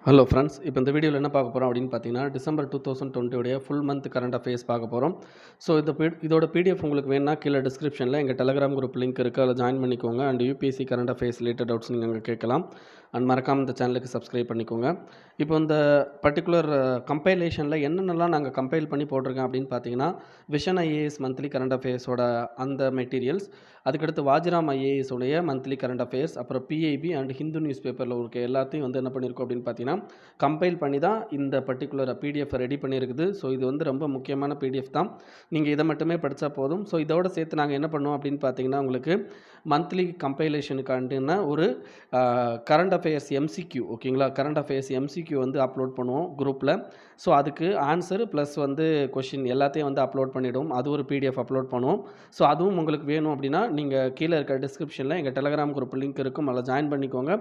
Hello friends, இப்போ இந்த வீடியோவில் என்ன பார்க்க போகிறோம் அப்படின்னு பார்த்தீங்கன்னா, டிசம்பர் 2020 உடைய ஃபுல் மந்த் கரண்ட் அஃபேர்ஸ் பார்க்க போகிறோம். ஸோ இதோட பிடிஎஃப் உங்களுக்கு வேணும்னா கீழே டிஸ்கிரிப்ஷனில் எங்கள் டெலகிராம் குரூப் லிங்க் இருக்குது, அதில் ஜாயின் பண்ணிக்கோங்க. And UPSC current affairs related doubts நீங்கள் அங்கே கேட்கலாம். அண்ட் மறக்காமல் இந்த சேனலுக்கு சப்ஸ்கிரைப் பண்ணிக்கோங்க. இப்போ இந்த பர்டிகுலர் கம்பைலேஷனில் என்னென்னலாம் நாங்கள் கம்பைல் பண்ணி போட்டிருக்கேன் அப்படின்னு பார்த்தீங்கன்னா, விஷன் ஐஏஎஸ் மந்த்லி கரண்ட் அஃபேர்ஸோட அந்த மெட்டீரியல்ஸ், அதுக்கடுத்து வாஜிராம் ஐஏஎஸ் உடைய மந்த்லி கரண்ட் அஃபேர்ஸ், அப்புறம் பிஐபி அண்ட் ஹிந்து நியூஸ் பேப்பரில் இருக்க எல்லாத்தையும் வந்து என்ன பண்ணியிருக்கோம் அப்படின்னு பார்த்தீங்கன்னா கம்பைல் பண்ணி தான் இந்த பர்டிகுலர் பிடிஎஃப் ரெடி பண்ணியிருக்குது. ஸோ இது வந்து ரொம்ப முக்கியமான பிடிஎஃப் தான். நீங்கள் இதை மட்டுமே படித்தா போதும். ஸோ இதோட சேர்த்து நாங்கள் என்ன பண்ணுவோம் அப்படின்னு பார்த்தீங்கன்னா, உங்களுக்கு மந்த்லி கம்பைலேஷனுக்காண்டின ஒரு கரண்ட் அஃபேர்ஸ் எம்சிக்யூ, ஓகேங்களா, கரண்ட் அஃபேர்ஸ் எம்சிக்யூ வந்து அப்லோட் பண்ணுவோம் குரூப்பில். ஸோ அதுக்கு ஆன்சர் ப்ளஸ் வந்து கொஷின் எல்லாத்தையும் வந்து அப்லோட் பண்ணிவிடுவோம். அது ஒரு பிடிஎஃப் அப்லோட் பண்ணுவோம். ஸோ அதுவும் உங்களுக்கு வேணும் அப்படின்னா நீங்கள் கீழே இருக்க டிஸ்கிரிப்ஷனில் எங்கள் டெலகிராம் குரூப் லிங்க் இருக்கும், அதில் ஜாயின் பண்ணிக்கோங்க.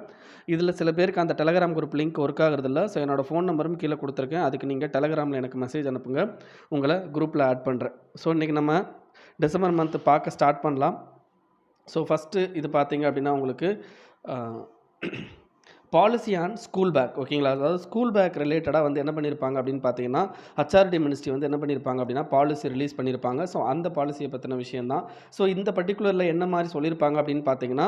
இதில் சில பேருக்கு அந்த டெலகிராம் குரூப் லிங்க் ஒர்க் ஆகுறதில்ல. ஸோ என்னோடய ஃபோன் நம்பரும் கீழே கொடுத்துருக்கேன். அதுக்கு நீங்கள் டெலகிராமில் எனக்கு மெசேஜ் அனுப்புங்க, உங்களை குரூப்பில் ஆட் பண்ணுறேன். ஸோ இன்றைக்கி நம்ம டிசம்பர் மந்த்து பார்க்க ஸ்டார்ட் பண்ணலாம். ஸோ ஃபஸ்ட்டு இது பார்த்தீங்க அப்படின்னா உங்களுக்கு பாலிசி ஆன் ஸ்கூல் பேக், ஓகேங்களா. அதாவது ஸ்கூல் பேக் ரிலேட்டடாக வந்து என்ன பண்ணியிருப்பாங்க அப்படின்னு பார்த்தீங்கன்னா, ஹச்ஆர்டி மினிஸ்ட்ரி வந்து என்ன பண்ணியிருப்பாங்க அப்படின்னா பாலிசி ரிலீஸ் பண்ணியிருப்பாங்க. ஸோ அந்த பாலிசியை பற்றின விஷயம் தான். ஸோ இந்த பர்டிகுலரில் என்ன மாதிரி சொல்லியிருப்பாங்க அப்படின்னு பார்த்தீங்கன்னா,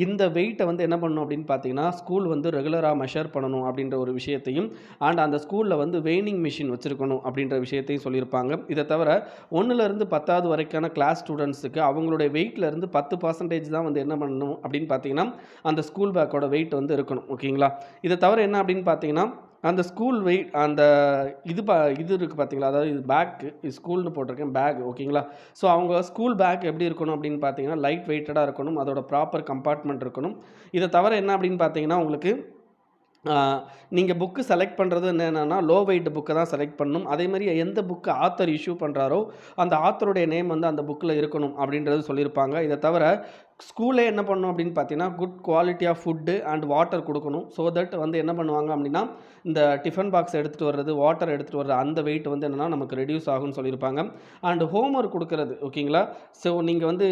இந்த வெயிட்டை வந்து என்ன பண்ணணும் அப்படின்னு பார்த்தீங்கன்னா, ஸ்கூல் வந்து ரெகுலராக மெஷர் பண்ணணும் அப்படின்ற ஒரு விஷயத்தையும், அண்ட் அந்த ஸ்கூலில் வந்து வெயினிங் மிஷின் வச்சுருக்கணும் அப்படின்ற விஷயத்தையும் சொல்லியிருப்பாங்க. இதை தவிர 1லேருந்து 10வது வரைக்கான கிளாஸ் ஸ்டூடெண்ட்ஸுக்கு அவங்களுடைய வெயிட்லேருந்து 10% தான் வந்து என்ன பண்ணணும் அப்படின்னு பார்த்தீங்கன்னா, அந்த ஸ்கூல் பேக்கோட வெயிட் வந்து இருக்கணும், ஓகேங்களா. இதை தவிர என்ன அப்படின்னு பார்த்தீங்கன்னா, அந்த ஸ்கூல் வெயிட் அந்த இது இருக்குது பார்த்தீங்களா, அதாவது இது பேக்கு, இது ஸ்கூல்னு போட்டிருக்கேன் பேக், ஓகேங்களா. ஸோ அவங்க ஸ்கூல் பேக் எப்படி இருக்கணும் அப்படின்னு பார்த்தீங்கன்னா, லைட் வெயிட்டடாக இருக்கணும், அதோட ப்ராப்பர் கம்பார்ட்மெண்ட் இருக்கணும். இதை தவிர என்ன அப்படின்னு பார்த்தீங்கன்னா, உங்களுக்கு நீங்கள் புக்கு செலக்ட் பண்ணுறது என்னென்னா லோ வெயிட் புக்கை தான் செலக்ட் பண்ணணும். அதேமாதிரி எந்த புக்கு ஆத்தர் இஷ்யூ பண்ணுறாரோ அந்த ஆத்தருடைய நேம் வந்து அந்த புக்கில் இருக்கணும் அப்படின்றது சொல்லியிருப்பாங்க. இதை தவிர ஸ்கூலே என்ன பண்ணணும் அப்படின்னு பார்த்தீங்கன்னா, good quality of food and water கொடுக்கணும். ஸோ தட் வந்து என்ன பண்ணுவாங்க அப்படின்னா, இந்த டிஃபன் பாக்ஸ் எடுத்துகிட்டு வர்றது, வாட்டர் எடுத்துகிட்டு வர்றது, அந்த வெயிட் வந்து என்னென்னா நமக்கு ரெடியூஸ் ஆகும்னு சொல்லியிருப்பாங்க. அண்ட் ஹோம்ஒர்க் கொடுக்குறது, ஓகேங்களா. ஸோ நீங்கள் வந்து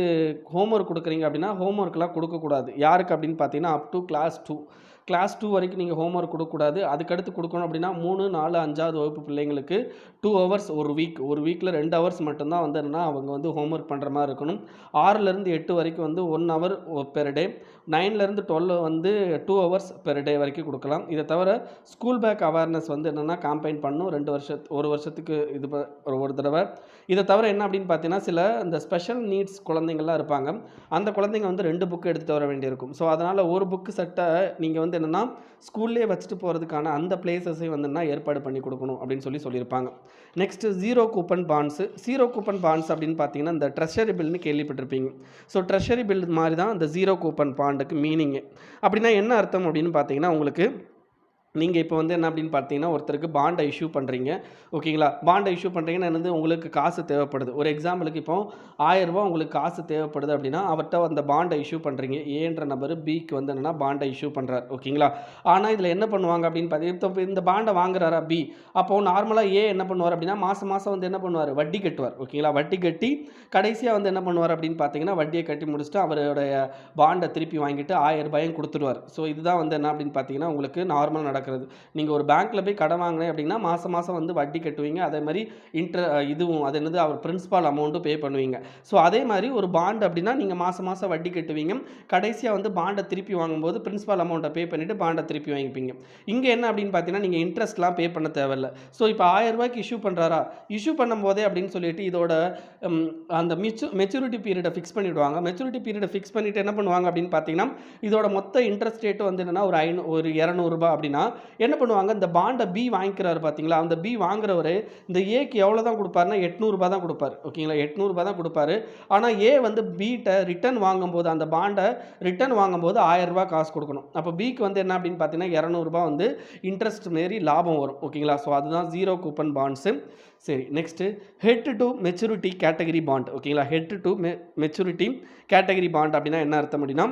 ஹோம்ஒர்க் கொடுக்குறீங்க அப்படின்னா ஹோம்ஒர்க்லாம் கொடுக்கக்கூடாது. யாருக்கு அப்படின்னு பார்த்தீங்கன்னா, அப் டு கிளாஸ் 2 வரைக்கும் நீங்கள் ஹோம்ஒர்க் கொடுக்கக்கூடாது. அதுக்கடுத்து கொடுக்கணும் அப்படின்னா 3, 4, 5வது வகுப்பு பிள்ளைங்களுக்கு 2 ஹவர்ஸ் ஒரு வீக்கில் 2 ஹவர்ஸ் மட்டும்தான் வந்து என்னென்னா அவங்க வந்து ஹோம்ஒர்க் பண்ணுற மாதிரி இருக்கணும். 6லேருந்து 8 வரைக்கும் வந்து 1 ஹவர் பெர் டே, 9லேருந்து 12 வந்து 2 ஹவர்ஸ் பெர் டே வரைக்கும் கொடுக்கலாம். இதை தவிர ஸ்கூல் பேக் அவேர்னஸ் வந்து என்னென்னா கேம்பெயின் பண்ணணும் 1 வருஷத்துக்கு ஒரு தடவை. இதை தவிர என்ன அப்படின்னு பார்த்தீங்கன்னா, சில இந்த ஸ்பெஷல் நீட்ஸ் குழந்தைங்கள்லாம் இருப்பாங்க. அந்த குழந்தைங்க வந்து 2 புக்கு எடுத்துகிட்டு வர வேண்டியிருக்கும். ஸோ அதனால் ஒரு புக்கு செட்டை நீங்கள் வந்து என்னென்னா ஸ்கூல்லேயே வச்சுட்டு போகிறதுக்கான அந்த பிளேசஸையும் வந்து என்ன ஏற்பாடு பண்ணி கொடுக்கணும் அப்படின்னு சொல்லியிருப்பாங்க. நெக்ஸ்ட்டு ஜீரோ கூப்பன் பாண்ட்ஸ் அப்படின்னு பார்த்தீங்கன்னா, இந்த ட்ரெஷரி பில்னு கேள்விப்பட்டிருப்பீங்க. ஸோ ட்ரெஷரி பில் மாதிரி தான் இந்த ஜீரோ கூப்பன் பாண்டுக்கு மீனிங்கு. அப்படின்னா என்ன அர்த்தம் அப்படின்னு பார்த்தீங்கன்னா, உங்களுக்கு நீங்கள் இப்போ வந்து என்ன அப்படின்னு பார்த்தீங்கன்னா, ஒருத்தருக்கு பாண்டை இஷ்யூ பண்ணுறீங்க, ஓகேங்களா. பாண்டை இஷ்யூ பண்ணுறீங்கன்னா என்னது, உங்களுக்கு காசு தேவைப்படுது. ஒரு எக்ஸாம்பிளுக்கு இப்போ 1000 ரூபா உங்களுக்கு காசு தேவைப்படுது அப்படின்னா, அவர்கிட்ட அந்த பாண்டை இஷ்யூ பண்ணுறீங்க. ஏன்ற நபர் பிக்கு வந்து என்னென்னா பாண்டை இஷ்யூ பண்ணுறாரு, ஓகேங்களா. ஆனால் இதில் என்ன பண்ணுவாங்க அப்படின்னு பார்த்தீங்கன்னா, இப்போ இந்த பாண்டை வாங்குறாரா பி, அப்போது நார்மலாக என்ன பண்ணுவார் அப்படின்னா, மாதம் வந்து என்ன பண்ணுவார், வட்டி கட்டுவார், ஓகேங்களா. வட்டி கட்டி கடைசியாக வந்து என்ன பண்ணுவார் அப்படின்னு பார்த்தீங்கன்னா, வட்டியை கட்டி முடிச்சுட்டு அவருடைய பாண்டை திருப்பி வாங்கிட்டு 1000 ரூபாயும் கொடுத்துருவார். ஸோ இதுதான் வந்து என்ன அப்படின்னு பார்த்தீங்கன்னா, உங்களுக்கு நார்மல் நடக்கிறது. நீங்கள் ஒரு பேங்க்கில் போய் கடன் வாங்கினேன் அப்படின்னா மாதம் வந்து வட்டி கட்டுவீங்க. அதே மாதிரி இதுவும் அது என்னது, அவர் பிரின்சிபால் அமௌண்ட்டும் பே பண்ணுவீங்க. ஸோ அதே மாதிரி ஒரு பாண்ட் அப்படின்னா நீங்கள் மாதம் வட்டி கட்டுவீங்க. கடைசியாக வந்து பாண்டை திருப்பி வாங்கும்போது பிரின்சிபால் அமௌண்ட்டை பே பண்ணிவிட்டு பாண்டை திருப்பி வாங்கிப்பீங்க. இங்கே என்ன அப்படின்னு பார்த்தீங்கன்னா, நீங்கள் இன்ட்ரெஸ்ட்லாம் பே பண்ண தேவையில்லை. ஸோ இப்போ 1000 ரூபாய்க்கு இஷ்யூ பண்ணுறாரா, இஷ்யூ பண்ணும்போதே அப்படின்னு சொல்லிட்டு இதோட அந்த மெச்சூரிட்டி பீரியடை ஃபிக்ஸ் பண்ணிவிடுவாங்க. மெச்சூரிட்டி பீரியடை ஃபிக்ஸ் பண்ணிவிட்டு என்ன பண்ணுவாங்க அப்படின்னு பார்த்தீங்கன்னா, இதோட மொத்த இன்ட்ரெஸ்ட் ரேட்டு வந்து என்னென்னா ஒரு 200 ரூபா அப்படின்னா என்ன பண்ணுவாங்க, இந்த பாண்டை பி வாங்கிக்கிறாரு பார்த்தீங்களா, அந்த பி வாங்குறவர் இந்த ஏக்கு எவ்வளோ தான் கொடுப்பாருன்னா 800 ரூபா தான் கொடுப்பார், ஓகேங்களா. 800 ரூபா தான் கொடுப்பாரு. ஆனால் ஏ வந்து பிகிட்ட ரிட்டர்ன் வாங்கும்போது, அந்த பாண்டை ரிட்டர்ன் வாங்கும்போது 1000 ரூபா காசு கொடுக்கணும். அப்போ பிக்கு வந்து என்ன அப்படின்னு பார்த்தீங்கன்னா 200 ரூபா வந்து இன்ட்ரெஸ்ட் மாரி லாபம் வரும், ஓகேங்களா. ஸோ அதுதான் ஜீரோ கூப்பன் பாண்ட்ஸு. சரி, next head to maturity category bond, ஓகேங்களா. Head to maturity category bond அப்படின்னா என்ன அர்த்தம் அப்படின்னா,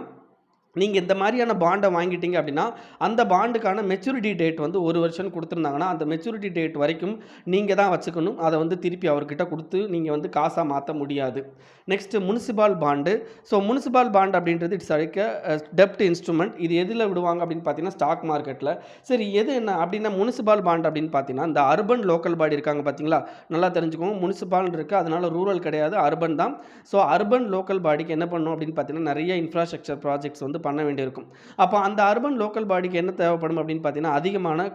நீங்க இந்த மாரியான பாண்ட வாங்கிட்டீங்க அப்படின்னா, அந்த பாண்டுக்கான மெச்சூரிட்டி டேட் வந்து 1 வருஷம்னு குடுத்துருந்தாங்கன்னா, அந்த மெச்சூரிட்டி டேட் வரைக்கும் நீங்க தான் வச்சுக்கணும். அத வந்து திருப்பி அவர்கிட்ட குடுத்து நீங்க வந்து காசா மாத்த முடியாது. Next municipal bond. So municipal bond அப்படின்றது இட்ஸ் லைக் டெப்ட் இன்ஸ்ட்ருமென்ட். இது எதுல விடுவாங்க அப்படின்னு பார்த்தீங்கன்னா, ஸ்டாக் மார்க்கெட்ல. சரி எது என்ன அப்படின்னா முனிசிபால் பாண்ட் அப்படின்னு பார்த்தீங்கன்னா, இந்த அர்பன் லோக்கல் பாடி இருக்காங்க பார்த்தீங்களா? நல்லா தெரிஞ்சுக்கோங்க. முனிசிபால்னு இருக்கு. அதனால ரூரல் கிடையாது. அர்பன் தான். ஸோ அர்பன் லோக்கல் பாடிக்கு என்ன பண்ணணும் அப்படின்னு பார்த்தீங்கன்னா, நெறைய இன்ஃப்ராஸ்ட்ரக்சர் ப்ராஜெக்ட்ஸ் வந்து பண்ண வேண்டியிருக்கும். அப்போ அந்த அர்பன் லோக்கல் பாடிக்கு என்ன தேவைப்படும் அப்படின்னு பார்த்தீங்கன்னா, அதிகமான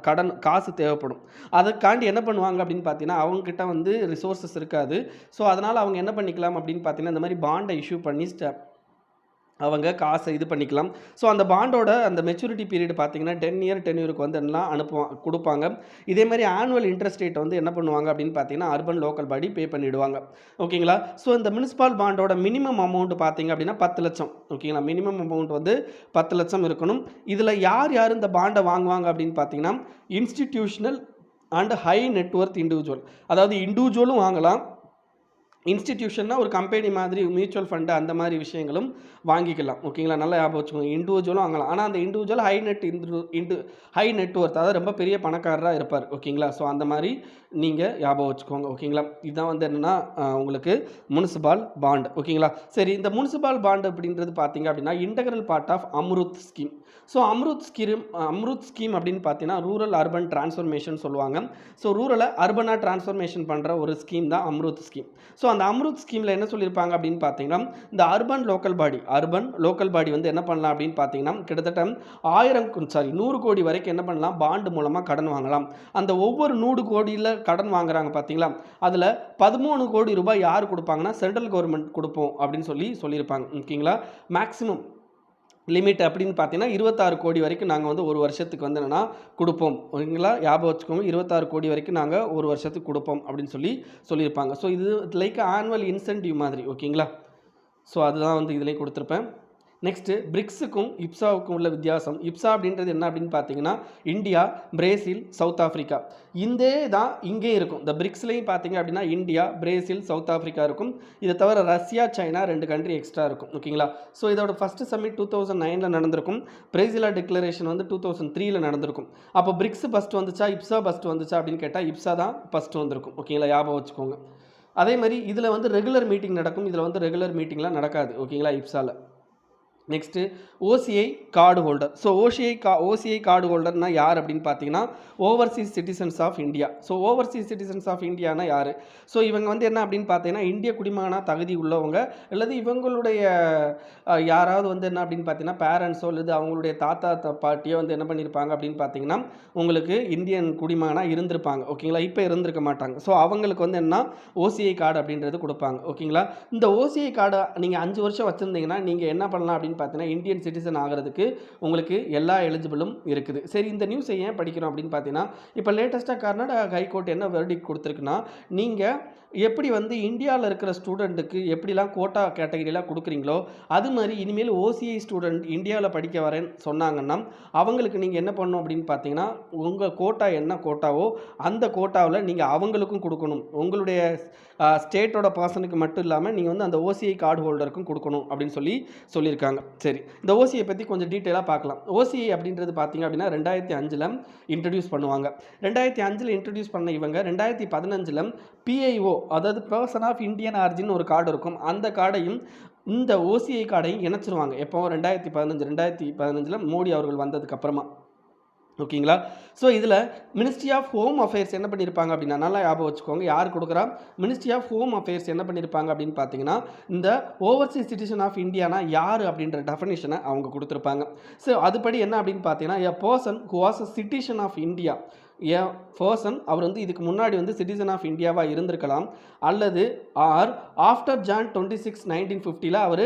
கடன் காசு தேவைப்படும். அதற்காண்டி என்ன பண்ணுவாங்க அப்படின்னு பார்த்தீங்கன்னா, அவங்க கிட்ட வந்து ரிசோர்ஸஸ் இருக்காது. ஸோ அதனால அவங்க என்ன பண்ணிக்கலாம் அப்படின்னு பார்த்தீங்கன்னா, இந்த மாரி பாண்ட இஷ்யூ பண்ணி அவங்க காசை இது பண்ணிக்கலாம். ஸோ அந்த பாண்டோட அந்த மெச்சூரிட்டி பீரியட் பார்த்தீங்கன்னா 10 இயர் டென்யூருக்கு வந்து எல்லாம் குடுப்பாங்க. இதே மாரி ஆனுவல் இன்ட்ரெஸ்ட் ரேட் வந்து என்ன பண்ணுவாங்க அப்படின்னு பார்த்தீங்கன்னா, அர்பன் லோக்கல் பாடி பே பண்ணிடுவாங்க. ஓகேங்களா? ஸோ இந்த முனிசிபல் பாண்டோட மினிமம் அமௌண்ட் பார்த்தீங்க அப்படின்னா 10,00,000. ஓகேங்களா? மினிமம் அமௌண்ட் வந்து 10,00,000 இருக்கணும். இதில யார் யார் இந்த பாண்ட வாங்குவாங்க அப்படின்னு பார்த்தீங்கன்னா, institutional and high net Worth individual. அதாவது இண்டிவிஜுவலும் வாங்கலாம். இன்ஸ்டிடியூஷன்னா ஒரு கம்பெனி மாதிரி மியூச்சுவல் ஃபண்டு அந்த மாதிரி விஷயங்களும் வாங்கிக்கலாம். ஓகேங்களா? நல்லா ஞாபகம் வச்சுக்கோங்க. இண்டிவிஜுவலும் வாங்கலாம். ஆனா அந்த இண்டிவிஜுவல் ஹை நெட் வொர்த் அதாவது ரொம்ப பெரிய பணக்காரரா இருப்பார். ஓகேங்களா? ஸோ அந்த மாரி நீங்க ஞாபகம் வச்சுக்கோங்க. ஓகேங்களா? இதுதான் வந்து என்னன்னா உங்களுக்கு முனிசிபல் பாண்ட். ஓகேங்களா? சரி இந்த முனிசிபல் பாண்ட் அப்படின்றது பார்த்தீங்க அப்படின்னா, integral part of Amrut scheme. So Amrut scheme அப்படின்னு பார்த்தீங்கன்னா, ரூரல் அர்பன் டிரான்ஸ்ஃபர்மேஷன் சொல்லுவாங்க. ஸோ ரூரலை அர்பனா டிரான்ஸ்ஃபர்மேஷன் பண்ற ஒரு ஸ்கீம் தான் அம்ருத் ஸ்கீம். ஸோ அந்த அம்ருத் ஸ்கீமில் என்ன சொல்லியிருப்பாங்க அப்படின்னு பார்த்தீங்கன்னா, இந்த அர்பன் லோக்கல் பாடி வந்து என்ன பண்ணலாம் அப்படின்னு பார்த்தீங்கன்னா, கிட்டத்தட்ட 100 கோடி வரைக்கும் என்ன பண்ணலாம், பாண்டு மூலமாக கடன் வாங்கலாம். அந்த ஒவ்வொரு 100 கோடியில் கடன் வாங்குறாங்க பார்த்தீங்களா, அதில் 13 கோடி ரூபாய் யார் கொடுப்பாங்கன்னா, சென்ட்ரல் கவர்மெண்ட் கொடுப்போம் அப்படின்னு சொல்லியிருப்பாங்க. ஓகேங்களா? மேக்ஸிமம் லிமிட் அப்படின்னு பார்த்தீங்கன்னா 26 கோடி வரைக்கும் நாங்கள் வந்து ஒரு வருஷத்துக்கு வந்து என்னன்னா கொடுப்போம். ஓகேங்களா? ஞாபகம் வச்சுக்கோங்க. 26 கோடி வரைக்கும் நாங்கள் ஒரு வருஷத்துக்கு கொடுப்போம் அப்படின்னு சொல்லியிருப்பாங்க. ஸோ இது லைக் ஆனுவல் இன்சென்டிவ் மாதிரி. ஓகேங்களா? ஸோ அதுதான் வந்து இதுலேயும் கொடுத்துருப்பேன். நெக்ஸ்ட்டு பிரிக்ஸுக்கும் இப்சாவுக்கும் உள்ள வித்தியாசம். இப்சா அப்படின்றது என்ன அப்படின்னு பார்த்தீங்கன்னா, இந்தியா, பிரேசில், சவுத் ஆஃப்ரிக்கா. இதே தான் இங்கே இருக்கும். இந்த பிரிக்ஸ்லேயும் பார்த்தீங்க அப்படின்னா இந்தியா, பிரேசில், சவுத் ஆஃப்ரிக்கா இருக்கும். இதை தவிர ரஷ்யா, சைனா 2 கண்ட்ரி எக்ஸ்ட்ரா இருக்கும். ஓகேங்களா? ஸோ இதோட ஃபஸ்ட்டு சம்மிட் 2009ல் நடந்திருக்கும். பிரேசிலா டிக்ளரேஷன் வந்து 2003ல் நடந்திருக்கும். அப்போ பிரிக்ஸ் ஃபஸ்ட்டு வந்துச்சா, இப்சா ஃபஸ்ட்டு வந்துச்சா அப்படின்னு கேட்டால் இப்சா தான் ஃபஸ்ட்டு வந்திருக்கும். ஓகேங்களா? ஞாபகம் வச்சுக்கோங்க. அதே மாதிரி இதில் வந்து ரெகுலர் மீட்டிங் நடக்கும். இதில் வந்து ரெகுலர் மீட்டிங்லாம் நடக்காது. ஓகேங்களா? இப்சால. Next OCI card holder. So OCI card ஹோல்டர்னா யார் அப்படின்னு பார்த்தீங்கன்னா, overseas citizens of India. So overseas citizens of இந்தியானா யார்? ஸோ இவங்க வந்து என்ன அப்படின்னு பார்த்தீங்கன்னா, இந்திய குடிமகனா தகுதி உள்ளவங்க அல்லது இவங்களுடைய யாராவது வந்து என்ன அப்படின்னு பார்த்தீங்கன்னா, பேரண்ட்ஸோ அல்லது அவங்களுடைய தாத்தா பாட்டியோ வந்து என்ன பண்ணியிருப்பாங்க அப்படின்னு பார்த்தீங்கன்னா, உங்களுக்கு இந்தியன் குடிமகனா இருந்திருப்பாங்க. ஓகேங்களா? இப்போ இருந்திருக்க மாட்டாங்க. ஸோ அவங்களுக்கு வந்து என்ன ஓசிஐ கார்டு அப்படின்றது கொடுப்பாங்க. ஓகேங்களா? இந்த ஓசிஐ கார்டை நீங்கள் 5 வருஷம் வச்சுருந்தீங்கன்னா, நீங்கள் என்ன பண்ணலாம் அப்படின்னு பார்த்தீங்கன்னா, இந்தியன் சிட்டிசன் ஆகிறதுக்கு உங்களுக்கு எல்லா எலிஜிபிளும் இருக்குது. சரி இந்த நியூஸை ஏன் படிக்கிறோம் அப்படின்னு பார்த்தீங்கன்னா, இப்போ லேட்டஸ்ட்டாக கர்நாடகா ஹைகோர்ட் என்ன வெர்டிக்ட் கொடுத்துருக்குன்னா, நீங்கள் எப்படி வந்து இந்தியாவில் இருக்கிற ஸ்டூடெண்ட்டுக்கு எப்படிலாம் கோட்டா கேட்டகரியெலாம் கொடுக்குறீங்களோ, அது மாதிரி இனிமேல் ஓசிஐ ஸ்டூடெண்ட் இந்தியாவில் படிக்க வரேன்னு சொன்னாங்கன்னா, அவங்களுக்கு நீங்கள் என்ன பண்ணணும் அப்படின்னு பார்த்தீங்கன்னா, உங்கள் கோட்டா என்ன கோட்டாவோ அந்த கோட்டாவில் நீங்கள் அவங்களுக்கும் கொடுக்கணும். உங்களுடைய ஸ்டேட்டோட பர்சனுக்கு மட்டும் இல்லாமல் நீங்கள் வந்து அந்த ஓசிஐ கார்டு ஹோல்டருக்கும் கொடுக்கணும் அப்படின்னு சொல்லியிருக்காங்க. சரி இந்த ஓசிஐ பற்றி கொஞ்சம் டீட்டெயிலாக பார்க்கலாம். ஓசிஐ அப்படின்றது பார்த்தீங்க அப்படின்னா 2005ல் இன்ட்ரடியூஸ் பண்ணுவாங்க. 2005ல் இன்ட்ரடியூஸ் பண்ண இவங்க 2015ல் பிஐஓ அதாவது பர்சன் ஆஃப் இந்தியன் ஆரிஜின் ஒரு கார்டு இருக்கும். அந்த கார்டையும் இந்த ஓசிஐ கார்டையும் இணைச்சிருவாங்க. எப்போ 2015ல் மோடி அவர்கள் வந்ததுக்கு அப்புறமா. ஓகேங்களா? ஸோ இதில் மினிஸ்ட்ரி ஆஃப் ஹோம் அஃபேர்ஸ் என்ன பண்ணியிருப்பாங்க அப்படின்னா, நல்லா ஞாபகம் வச்சுக்கோங்க. யார் கொடுக்குறா? மினிஸ்ட்ரி ஆஃப் ஹோம் அஃபேர்ஸ் என்ன பண்ணியிருப்பாங்க அப்படின்னு பார்த்தீங்கன்னா, இந்த ஓவர்சீஸ் சிட்டிசன் ஆஃப் இந்தியானா யார் அப்படின்ற டெஃபனிஷனை அவங்க கொடுத்துருப்பாங்க. ஸோ அதுபடி என்ன அப்படின்னு பார்த்தீங்கன்னா, a person who was a citizen of India. A person அவர் வந்து இதுக்கு முன்னாடி வந்து சிட்டிசன் ஆஃப் இந்தியாவாக இருந்திருக்கலாம். அல்லது ஆஃப்டர் ஜான் 26, 1950ல் அவர்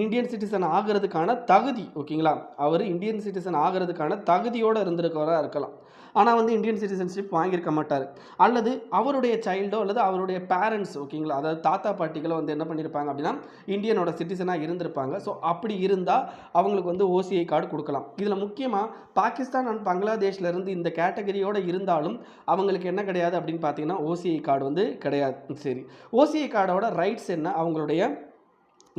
இந்தியன் சிட்டிசன் ஆகிறதுக்கான தகுதி. ஓகேங்களா? அவர் இந்தியன் சிட்டிசன் ஆகிறதுக்கான தகுதியோடு இருந்திருக்கிறவராக இருக்கலாம். ஆனால் வந்து இந்தியன் சிட்டிசன்ஷிப் வாங்கியிருக்க மாட்டார். அல்லது அவருடைய சைல்டோ அல்லது அவருடைய பேரண்ட்ஸ். ஓகேங்களா? அதாவது தாத்தா பாட்டிகளோ வந்து என்ன பண்ணியிருப்பாங்க அப்படின்னா இந்தியனோட சிட்டிசனாக இருந்திருப்பாங்க. ஸோ அப்படி இருந்தால் அவங்களுக்கு வந்து ஓசிஐ கார்டு கொடுக்கலாம். இதில் முக்கியமாக பாகிஸ்தான் அண்ட் பங்களாதேஷ்லேருந்து இந்த கேட்டகரியோடு இருந்தாலும் அவங்களுக்கு என்ன கிடையாது அப்படின்னு பார்த்தீங்கன்னா ஓசிஐ கார்டு வந்து கிடையாது. சரி ஓசிஐ கார்டோட ரைட்ஸ் என்ன, அவங்களுடைய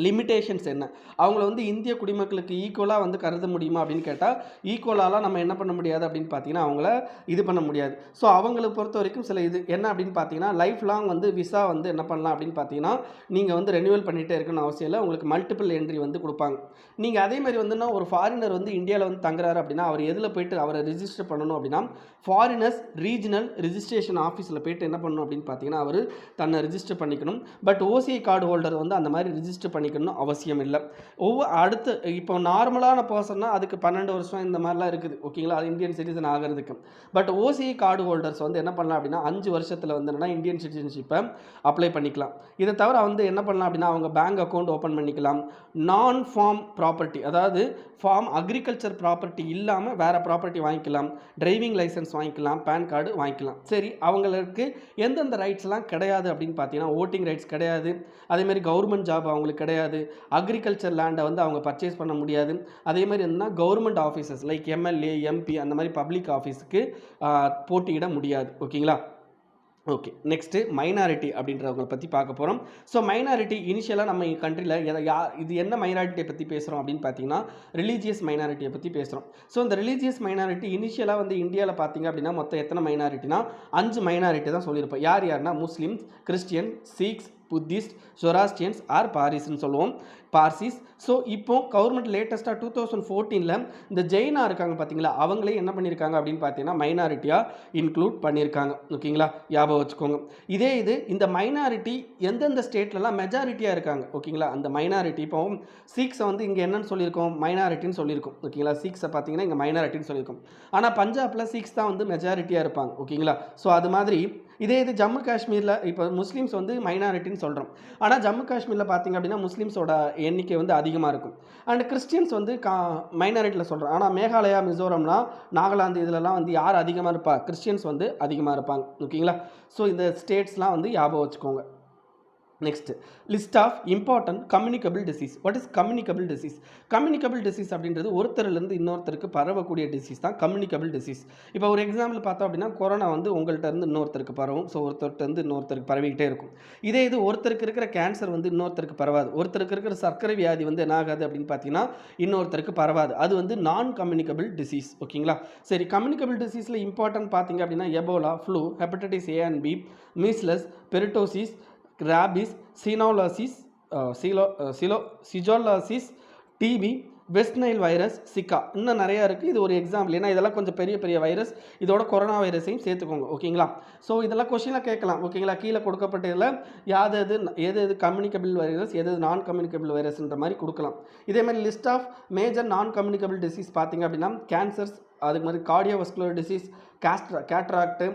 லிமிட்டேஷன்ஸ் என்ன? அவங்கள வந்து இந்திய குடிமக்களுக்கு ஈக்குவலா வந்து கருத முடியுமா அப்படின்னு கேட்டா, ஈக்குவலாலாம் நம்ம என்ன பண்ண முடியாது அப்படின்னு பார்த்தீங்கன்னா, அவங்கள இது பண்ண முடியாது. ஸோ அவங்கள பொறுத்தவரைக்கும் சில இது என்ன அப்படின்னு பார்த்தீங்கன்னா, லைஃப் லாங் வந்து விசா வந்து என்ன பண்ணலாம் அப்படின்னு பார்த்தீங்கன்னா, நீங்க வந்து ரெனியூவல் பண்ணிட்டே இருக்கணும்னு அவசியம் இல்ல. உங்களுக்கு மல்டிபிள் என்ட்ரி வந்து குடுப்பாங்க. நீங்க அதே மாரி வந்துன்னா ஒரு ஃபாரினர் வந்து இந்தியால வந்து தங்குறாரு அப்படின்னா, அவர் எதுல போயிட்டு அவர ரிஜிஸ்டர் பண்ணணும் அப்படின்னா, ஃபாரினர்ஸ் ரீஜினல் ரிஜிஸ்ட்ரேஷன் ஆஃபீஸ்ல போயிட்டு என்ன பண்ணணும் அப்படின்னு பார்த்தீங்கன்னா, அவரு தன்னை ரிஜிஸ்டர் பண்ணிக்கணும். பட் ஓசிஐ கார்டு ஹோல்டர் வந்து அந்த மாரி ரிஜிஸ்டர் பண்ணிக்கணும்னு அவசியம் இல்ல. அடுத்து இப்போ நார்மலான பெர்சன்னா அதுக்கு 12 வருஷம் இந்த மாரிலாம் இருக்குது. ஓகேங்களா? அது இந்தியன் சிட்டிசன் ஆகறதுக்கு. பட் ஓசிஐ கார்டு ஹோல்டர்ஸ் வந்து என்ன பண்ணலாம் அப்படின்னா, 5 வருஷத்துல வந்து என்னன்னா இந்தியன் சிட்டிசன்ஷிப்ப அப்ளை பண்ணிக்கலாம். இத தவிர வந்து என்ன பண்ணலாம் அப்படின்னா, அவங்க பேங்க் அக்கவுண்ட் ஓப்பன் பண்ணிக்கலாம். நான் ஃபார்ம் ப்ராப்பர்ட்டி அதாவது ஃபார்ம் அக்ரிகல்ச்சர் ப்ராப்பர்ட்டி இல்லாம வேற ப்ராப்பர்ட்டி வாங்கிக்கலாம். டிரைவிங் லைசென்ஸ் வாங்கிக்கலாம். பான் கார்டு வாங்கிக்கலாம். சரி, அவங்களுக்கு எந்தெந்த ரைட்ஸ்லாம் கிடையாது அப்படின்னு பார்த்தீங்கன்னா, வோட்டிங் ரைட்ஸ் கிடையாது. அதேமாரி கவர்மெண்ட் ஜாப் அவங்களுக்கு கிடையாது. அக்ரிகல்ச்சர் லேண்டை வந்து அவங்க பர்ச்சேஸ் பண்ண முடியாது. அதே மாதிரி என்னன்னா government offices like MLA, MP அந்த மாதிரி பப்ளிக் ஆஃபீஸுக்கு போட்டியிட முடியாது. ஓகேங்களா? ஓகே. நெக்ஸ்ட்டு மைனாரிட்டி அப்படின்றவங்கள பற்றி பார்க்க போகிறோம். ஸோ மைனாரிட்டி இனிஷியலாக நம்ம கண்ட்ரியில் இது என்ன மைனாரிட்டியை பற்றி பேசுகிறோம் அப்படின்னு பார்த்தீங்கன்னா, ரிலீஜியஸ் மைனாரிட்டியை பற்றி பேசுகிறோம். ஸோ இந்த ரிலீஜியஸ் மைனாரிட்டி இனிஷியலாக வந்து இந்தியாவில் பார்த்தீங்க அப்படின்னா மொத்தம் எத்தனை மைனாரிட்டினா 5 மைனாரிட்டி தான் சொல்லியிருப்போம். யாருன்னா Muslims, Christian, Sikhs, Buddhist, Zoroastrians or பாரிஸ்ன்னு சொல்லுவோம். பார்சிஸ். ஸோ இப்போ கவர்மெண்ட் லேட்டஸ்ட்டாக 2014ல் இந்த ஜெயினா இருக்காங்க பார்த்தீங்களா, அவங்களே என்ன பண்ணியிருக்காங்க அப்படின்னு பார்த்தீங்கன்னா மைனாரிட்டியாக இன்க்ளூட் பண்ணியிருக்காங்க. ஓகேங்களா? ஞாபகம் வச்சுக்கோங்க. இது இந்த மைனாரிட்டி எந்தெந்த ஸ்டேட்லலாம் மெஜாரிட்டியாக இருக்காங்க. ஓகேங்களா? அந்த மைனாரிட்டி இப்போ சீக்ஸை வந்து இங்கே என்னன்னு சொல்லியிருக்கோம், மைனாரிட்டின்னு சொல்லியிருக்கோம். ஓகேங்களா? சீக்ஸை பார்த்தீங்கன்னா இங்கே மைனாரிட்டின்னு சொல்லியிருக்கோம். ஆனால் பஞ்சாபில் சீக்ஸ் தான் வந்து மெஜாரிட்டியாக இருப்பாங்க. ஓகேங்களா? ஸோ அது மாதிரி இது ஜம்மு காஷ்மீரில் இப்போ முஸ்லீம்ஸ் வந்து மைனாரிட்டின்னு சொல்கிறோம். ஆனால் ஜம்மு காஷ்மீரில் பார்த்தீங்க அப்படின்னா முஸ்லீம்ஸோட எண்ணிக்கை வந்து அதிகமாக இருக்கும். அண்ட் கிறிஸ்டியன்ஸ் வந்து மைனாரிட்டியில் சொல்கிறோம். ஆனால் மேகாலயா, மிசோரம்னா, நாகாலாந்து இதிலலாம் வந்து யார் அதிகமாக இருப்பா? கிறிஸ்டியன்ஸ் வந்து அதிகமாக இருப்பாங்க. ஓகேங்களா? ஸோ இந்த ஸ்டேட்ஸ்லாம் வந்து ஞாபகம் வச்சுக்கோங்க. Next list of important communicable disease. What is communicable disease? Communicable disease அப்படின்றது ஒருத்தரிலிருந்து இன்னொருத்தருக்கு பரவக்கூடிய டிசீஸ் தான் கம்யூனிகபிள் டிசீஸ். இப்போ ஒரு எக்ஸாம்பிள் பார்த்தோம் அப்படின்னா, கொரோனா வந்து உங்கள்கிட்ட இருந்து இன்னொருத்தருக்கு பரவும். ஸோ ஒருத்தர்கிட்ட இருந்து இன்னொருத்தருக்கு பரவிக்கிட்டே இருக்கும். இது ஒருத்தருக்கு இருக்கிற கேன்சர் வந்து இன்னொருத்தருக்கு பரவாது. ஒருத்தருக்கு இருக்கிற சர்க்கரை வியாதி வந்து என்ன ஆகாது அப்படின்னு பார்த்தீங்கன்னா இன்னொருத்தருக்கு பரவாது. அது வந்து நான் கம்யூனிகபிள் டிசீஸ். ஓகேங்களா? சரி, கம்யூனிகபிள் டிசீஸில் இம்பார்ட்டன்ட் பார்த்தீங்க அப்படின்னா Ebola, flu, hepatitis A and B, measles, pertussis, rabies, சீனோலாசிஸ், சிஜோலாசிஸ், TB, West Nile virus, Zika, இன்னும் நிறையா இருக்குது. இது ஒரு எக்ஸாம்பிள். ஏன்னா இதெல்லாம் கொஞ்சம் பெரிய பெரிய வைரஸ். இதோட கொரோனா வைரஸையும் சேர்த்துக்கோங்க. ஓகேங்களா? ஸோ இதெல்லாம் கொஸ்டினாக கேட்கலாம். ஓகேங்களா? கீழே கொடுக்கப்பட்டதில் எது கம்யூனிகபிள் வைரஸ், எது நான் கம்யூனிகபிள் வைரஸ்ன்ற மாதிரி கொடுக்கலாம். இதேமாதிரி list of major non communicable disease பார்த்தீங்க அப்படின்னா கேன்சர்ஸ், அதுக்கு மாதிரி cardiovascular disease, cataract,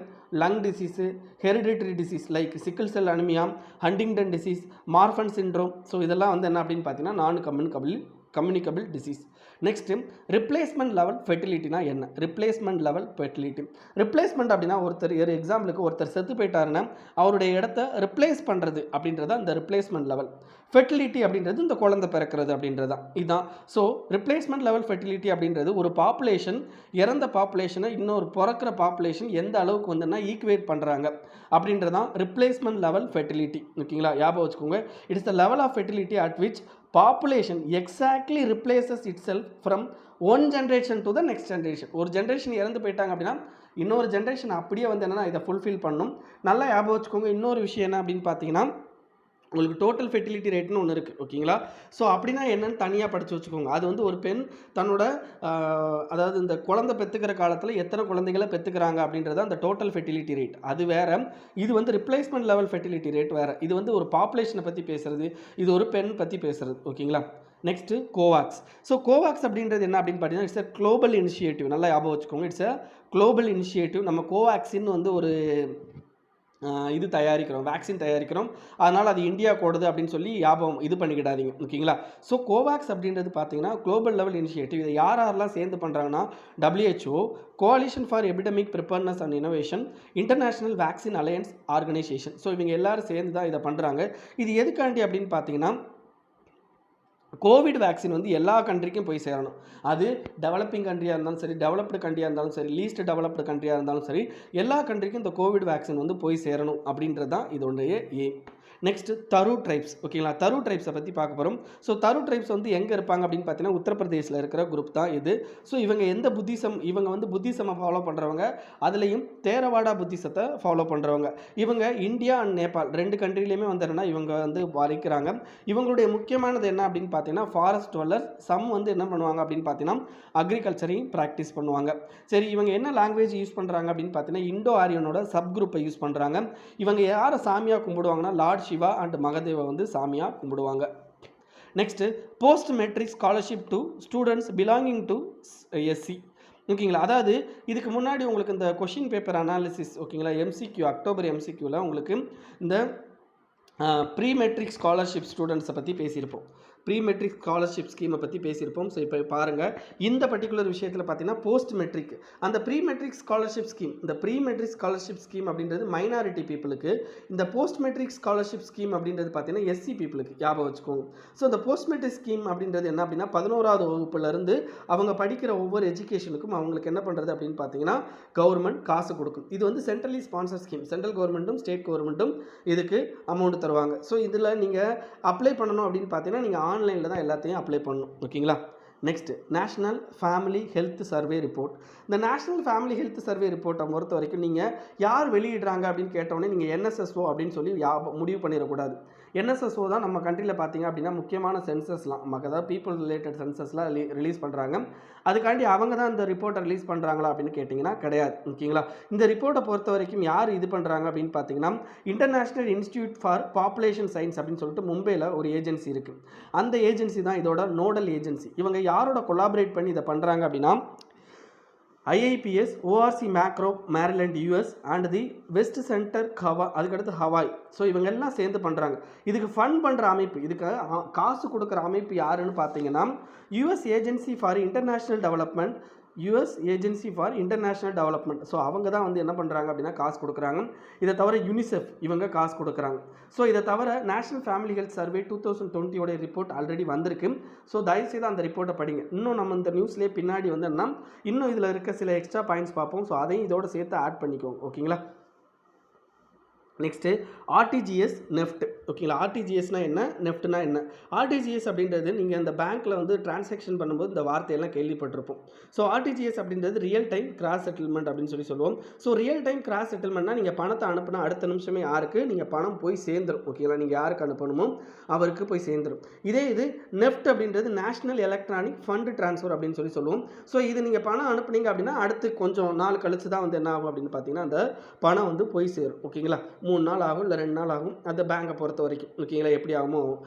lung disease, hereditary disease like sickle cell anaemia, Huntington disease, Marfan syndrome. So இதெல்லாம் வந்து என்ன அப்படின்னு பார்த்தீங்கன்னா non communicable disease. Next replacement level ஃபெர்டிலிட்டினா என்ன? Replacement level fertility. ரிப்ளேஸ்மெண்ட் அப்படின்னா எக்ஸாம்பிளுக்கு ஒருத்தர் செத்து போயிட்டாருன்னா அவருடைய இடத்த ரிப்ளேஸ் பண்ணுறது அப்படின்றது அந்த ரிப்ளேஸ்மெண்ட் லெவல். ஃபெர்டிலிட்டி அப்படின்றது இந்த குழந்தை பிறக்கிறது அப்படின்றது தான் இதுதான். ஸோ ரிப்ளேஸ்மெண்ட் லெவல் ஃபெர்டிலிட்டி அப்படின்றது ஒரு பாப்புலேஷன் இறந்த பாப்புலேஷனை இன்னொரு பிறக்கிற பாப்புலேஷன் எந்த அளவுக்கு வந்துன்னா ஈக்குவேட் பண்ணுறாங்க அப்படின்றதான் ரிப்ளேஸ்மெண்ட் லெவல் ஃபெர்டிலிட்டி. ஓகேங்களா? ஞாபகம் வச்சுக்கோங்க. It's the level of fertility at which population exactly replaces itself from one generation to the next generation. ஒரு ஜென்ரேஷன் இறந்து போயிட்டாங்க அப்படின்னா இன்னொரு ஜென்ரேஷன் அப்படியே வந்து என்னென்னா இதை ஃபுல்ஃபில் பண்ணணும். நல்லா ஞாபகம் வச்சுக்கோங்க. இன்னொரு விஷயம் என்ன அப்படின்னு பார்த்தீங்கன்னா உங்களுக்கு டோட்டல் ஃபெர்டிலிட்டி ரேட்னு ஒன்று இருக்குது. ஓகேங்களா? ஸோ அப்படின்னா என்னென்னு தனியாக படித்து வச்சுக்கோங்க. அது வந்து ஒரு பெண் தன்னோட அதாவது இந்த குழந்தை பெற்றுக்கிற காலத்தில் எத்தனை குழந்தைகளை பெற்றுக்கிறாங்க அப்படின்றது அந்த டோட்டல் ஃபெர்டிலிட்டி ரேட். அது வேறு. இது வந்து ரிப்ளேஸ்மெண்ட் லெவல் ஃபெர்டிலிட்டி ரேட் வேறு. இது வந்து ஒரு பாப்புலேஷனை பற்றி பேசுகிறது, இது ஒரு பெண் பற்றி பேசுகிறது. ஓகேங்களா? Next Covax. ஸோ கோவாக்ஸ் அப்படின்றது என்ன அப்படின்னு பார்த்தீங்கன்னா இட்ஸ் அ குளோபல் இனிஷியேட்டிவ். நல்லா ஞாபகம் வச்சுக்கோங்க. It's a global initiative. நம்ம கோவாக்சின்னு வந்து ஒரு வேக்சின் தயாரிக்கிறோம். அதனால் அது இந்தியா கூடுது அப்படின்னு சொல்லி இது பண்ணிக்கிடாதீங்க. ஓகேங்களா? ஸோ கோவாக்ஸ் அப்படின்றது பார்த்தீங்கன்னா குளோபல் லெவல் இனிஷியேட்டிவ். இதை யாரெல்லாம் சேர்ந்து பண்ணுறாங்கன்னா WHO, coalition for epidemic preparedness and innovation, international vaccine alliance organisation. So இவங்க எல்லாரும் சேர்ந்து தான் இதை பண்ணுறாங்க. இது எதுக்காண்டி அப்படின்னு பார்த்தீங்கன்னா கோவிட் வேக்சின் வந்து எல்லா கண்ட்ரிக்கும் போய் சேரணும். அது டெவலப்பிங் கண்ட்ரியாக இருந்தாலும் சரி, டெவலப்டு கண்ட்ரியாக இருந்தாலும் சரி, லீஸ்ட் டெவலப்டு கண்ட்ரியாக இருந்தாலும் சரி, எல்லா கண்ட்ரிக்கும் இந்த கோவிட் வேக்சின் வந்து போய் சேரணும் அப்படின்றது தான் இதோடைய எய்ம். நெக்ஸ்ட் தரு ட்ரைப்ஸ். ஓகேங்களா, தரு ட்ரைப்ஸை பற்றி பார்க்க போகிறோம். ஸோ தரு ட்ரைப்ஸ் வந்து எங்கே இருப்பாங்க அப்படின்னு பார்த்தீங்கன்னா உத்தரப்பிரதேசில் இருக்கிற குரூப் தான் இது. ஸோ இவங்க எந்த புத்திசம், இவங்க வந்து புத்திசமை ஃபாலோ பண்ணுறவங்க, அதுலேயும் தேரவாடா புத்திசத்தை ஃபாலோ பண்ணுறவங்க. இவங்க இந்தியா அண்ட் நேபாள் 2 கண்ட்ரிலையுமே வந்து என்னென்னா இவங்க வந்து வரைக்கிறாங்க. இவங்களுடைய முக்கியமானது என்ன அப்படின்னு பார்த்தீங்கன்னா ஃபாரஸ்ட் டுவெல்லர்ஸ். சம் வந்து என்ன பண்ணுவாங்க அப்படின்னு பார்த்தீங்கன்னா அக்ரிகல்ச்சரையும் ப்ராக்டிஸ் பண்ணுவாங்க. சரி, இவங்க என்ன லாங்குவேஜ் யூஸ் பண்ணுறாங்க அப்படின்னு பார்த்தீங்கன்னா இண்டோ ஆரியனோட சப் குரூப்பை யூஸ் பண்ணுறாங்க. இவங்க யாரை சாமியாக கும்பிடுவாங்கன்னா லார்ட் சிவா அண்ட் மகதேவை வந்து சாமியாக கும்பிடுவாங்க. Next post matric scholarship to students belonging to SC. ஓகேங்களா, அதாவது இதுக்கு முன்னாடி உங்களுக்கு இந்த கொஷின் பேப்பர் அனாலிசிஸ், ஓகேங்களா, எம்சிக்யூ அக்டோபர் எம்சிக்யூவில் உங்களுக்கு இந்த ப்ரீ மெட்ரிக் ஸ்காலர்ஷிப் ஸ்டூடெண்ட்ஸை பற்றி பேசியிருப்போம். ப்ரீ மெட்ரிக் ஸ்காலர்ஷிப் ஸ்கீமை பற்றி பேசியிருப்போம். ஸோ இப்போ பாருங்கள், இந்த பர்டிகுலர் விஷயத்தில் பார்த்தீங்கன்னா போஸ்ட் மெட்ரிக் அந்த ப்ரீ மெட்ரிக் ஸ்காலர்ஷிப் ஸ்கீம், இந்த ப்ரீ மெட்ரிக் ஸ்காலர்ஷிப் ஸ்கீம் அப்படின்றது மைனாரிட்டி பீப்புளுக்கு, இந்த போஸ்ட் மெட்ரிக் ஸ்காலர்ஷிப் ஸ்கீம் அப்படின்றது பார்த்தீங்கன்னா எஸ்சி பீப்புளுக்கு, ஞாபகம் வச்சுக்கோங்க. ஸோ இந்த போஸ்ட் மெட்ரிக் ஸ்கீம் அப்படின்றது என்ன அப்படின்னா 11வது வகுப்புலேருந்து அவங்க படிக்கிற ஒவ்வொரு எஜுகேஷனுக்கும் அவங்களுக்கு என்ன பண்ணுறது அப்படின்னு பார்த்தீங்கன்னா கவர்மெண்ட் காசு கொடுக்கும். இது வந்து சென்ட்ரலி ஸ்பான்சர் ஸ்கீம். சென்ட்ரல் கவர்மெண்ட்டும் ஸ்டேட் கவர்மெண்ட்டும் இதுக்கு அமௌண்ட் தருவாங்க. ஸோ இதில் நீங்கள் அப்ளை பண்ணணும் அப்படின்னு பார்த்தீங்கன்னா நீங்கள் ஆன்லைனில் தான் எல்லாத்தையும் அப்ளை பண்ணணும். ஓகேங்களா, next national family health survey report. இந்த நேஷ்னல் ஃபேமிலி ஹெல்த் சர்வே ரிப்போர்ட்டை பொறுத்த வரைக்கும் நீங்கள் யார் வெளியிடுறாங்க அப்படின்னு கேட்டோடனே நீங்கள் என்எஸ்எஸ்ஓ அப்படின்னு சொல்லி முடிவு பண்ணிடக்கூடாது. என்எஸ்எஸ்ஓ தான் நம்ம கண்ட்ரியில் பார்த்தீங்க அப்படின்னா முக்கியமான சென்சஸ்லாம், நமக்கு அதாவது பீப்புள் ரிலேட்டட் சென்சஸ்லாம் ரிலீஸ் பண்ணுறாங்க. அதுக்காண்டி அவங்க தான் இந்த ரிப்போர்ட்டை ரிலீஸ் பண்ணுறாங்களா அப்படின்னு கேட்டிங்கன்னா கிடையாது. ஓகேங்களா, இந்த ரிப்போர்ட்டை பொறுத்த வரைக்கும் யார் இது பண்ணுறாங்க அப்படின்னு பார்த்தீங்கன்னா international institute for population science அப்படின்னு சொல்லிட்டு மும்பையில் ஒரு ஏஜென்சி இருக்குது. அந்த ஏஜென்சி தான் இதோட நோடல் ஏஜென்சி. இவங்க யாரோட கொலாபரேட் பண்ணி இதை பண்ணுறாங்க அப்படின்னா IIPS, ORC macro Maryland US and the west centre அதுக்கடுத்து ஹவாய். ஸோ இவங்க எல்லாம் சேர்ந்து பண்ணுறாங்க. இதுக்கு ஃபண்ட் பண்ணுற அமைப்பு, இதுக்கு காசு கொடுக்குற அமைப்பு யாருன்னு பார்த்தீங்கன்னா US agency for international development, US agency for international development. So அவங்க தான் வந்து என்ன பண்ணுறாங்க அப்படின்னா காசு கொடுக்குறாங்க. இதை தவிர யூனிசெஃப் இவங்க காசு கொடுக்குறாங்க. ஸோ இதை தவிர national family health survey 2020 report already வந்திருக்கு. ஸோ தயவுசெய்து அந்த ரிப்போர்ட்டை படிங்க. இன்னும் நம்ம இந்த நியூஸ்லேயே பின்னாடி வந்து என்ன இன்னும் இதில் இருக்க சில எக்ஸ்ட்ரா பாயிண்ட்ஸ் பார்ப்போம். ஸோ அதையும் இதோடு சேர்த்து ஆட் பண்ணிக்கோங்க. ஓகேங்களா, நெக்ஸ்ட்டு ஆர்டிஜிஎஸ் நெஃப்ட். ஓகேங்களா, ஆர்டிஜிஎஸ்னால் என்ன, நெஃப்ட்னா என்ன? ஆர்டிஜிஎஸ் அப்படின்றது நீங்கள் அந்த பேங்க்கில் வந்து டிரான்சாக்ஷன் பண்ணும்போது இந்த வார்த்தையெல்லாம் கேள்விப்பட்டிருப்போம். ஸோ ஆர்டிஜிஎஸ் அப்படின்றது ரியல் டைம் கிராஸ் செட்டில்மெண்ட் அப்படின்னு சொல்லுவோம். ஸோ ரியல் டைம் கிராஸ் செட்டில்மெண்ட்னா நீங்கள் பணத்தை அனுப்புனா அடுத்த நிமிஷமே யாருக்கு நீங்கள் பணம் போய் சேர்ந்துடும். ஓகேங்களா, நீங்கள் யாருக்கு அனுப்பணுமோ அவருக்கு போய் சேர்ந்துடும். இதே இது நெஃப்ட் அப்படின்றது நேஷனல் எலக்ட்ரானிக் ஃபண்ட் ட்ரான்ஸ்ஃபர் அப்படின்னு சொல்லுவோம். ஸோ இது நீங்கள் பணம் அனுப்புனீங்க அப்படின்னா அடுத்து கொஞ்சம் நாள் கழிச்சு தான் வந்து என்ன ஆகும் அப்படின்னு பார்த்தீங்கன்னா அந்த பணம் வந்து போய் சேரும். ஓகேங்களா, 3 நாள் ஆகும் இல்லை 2 நாள் ஆகும் அந்த பேங்கை பொறுத்த வரைக்கும். ஓகேங்களா, எப்படி ஆகுமோ.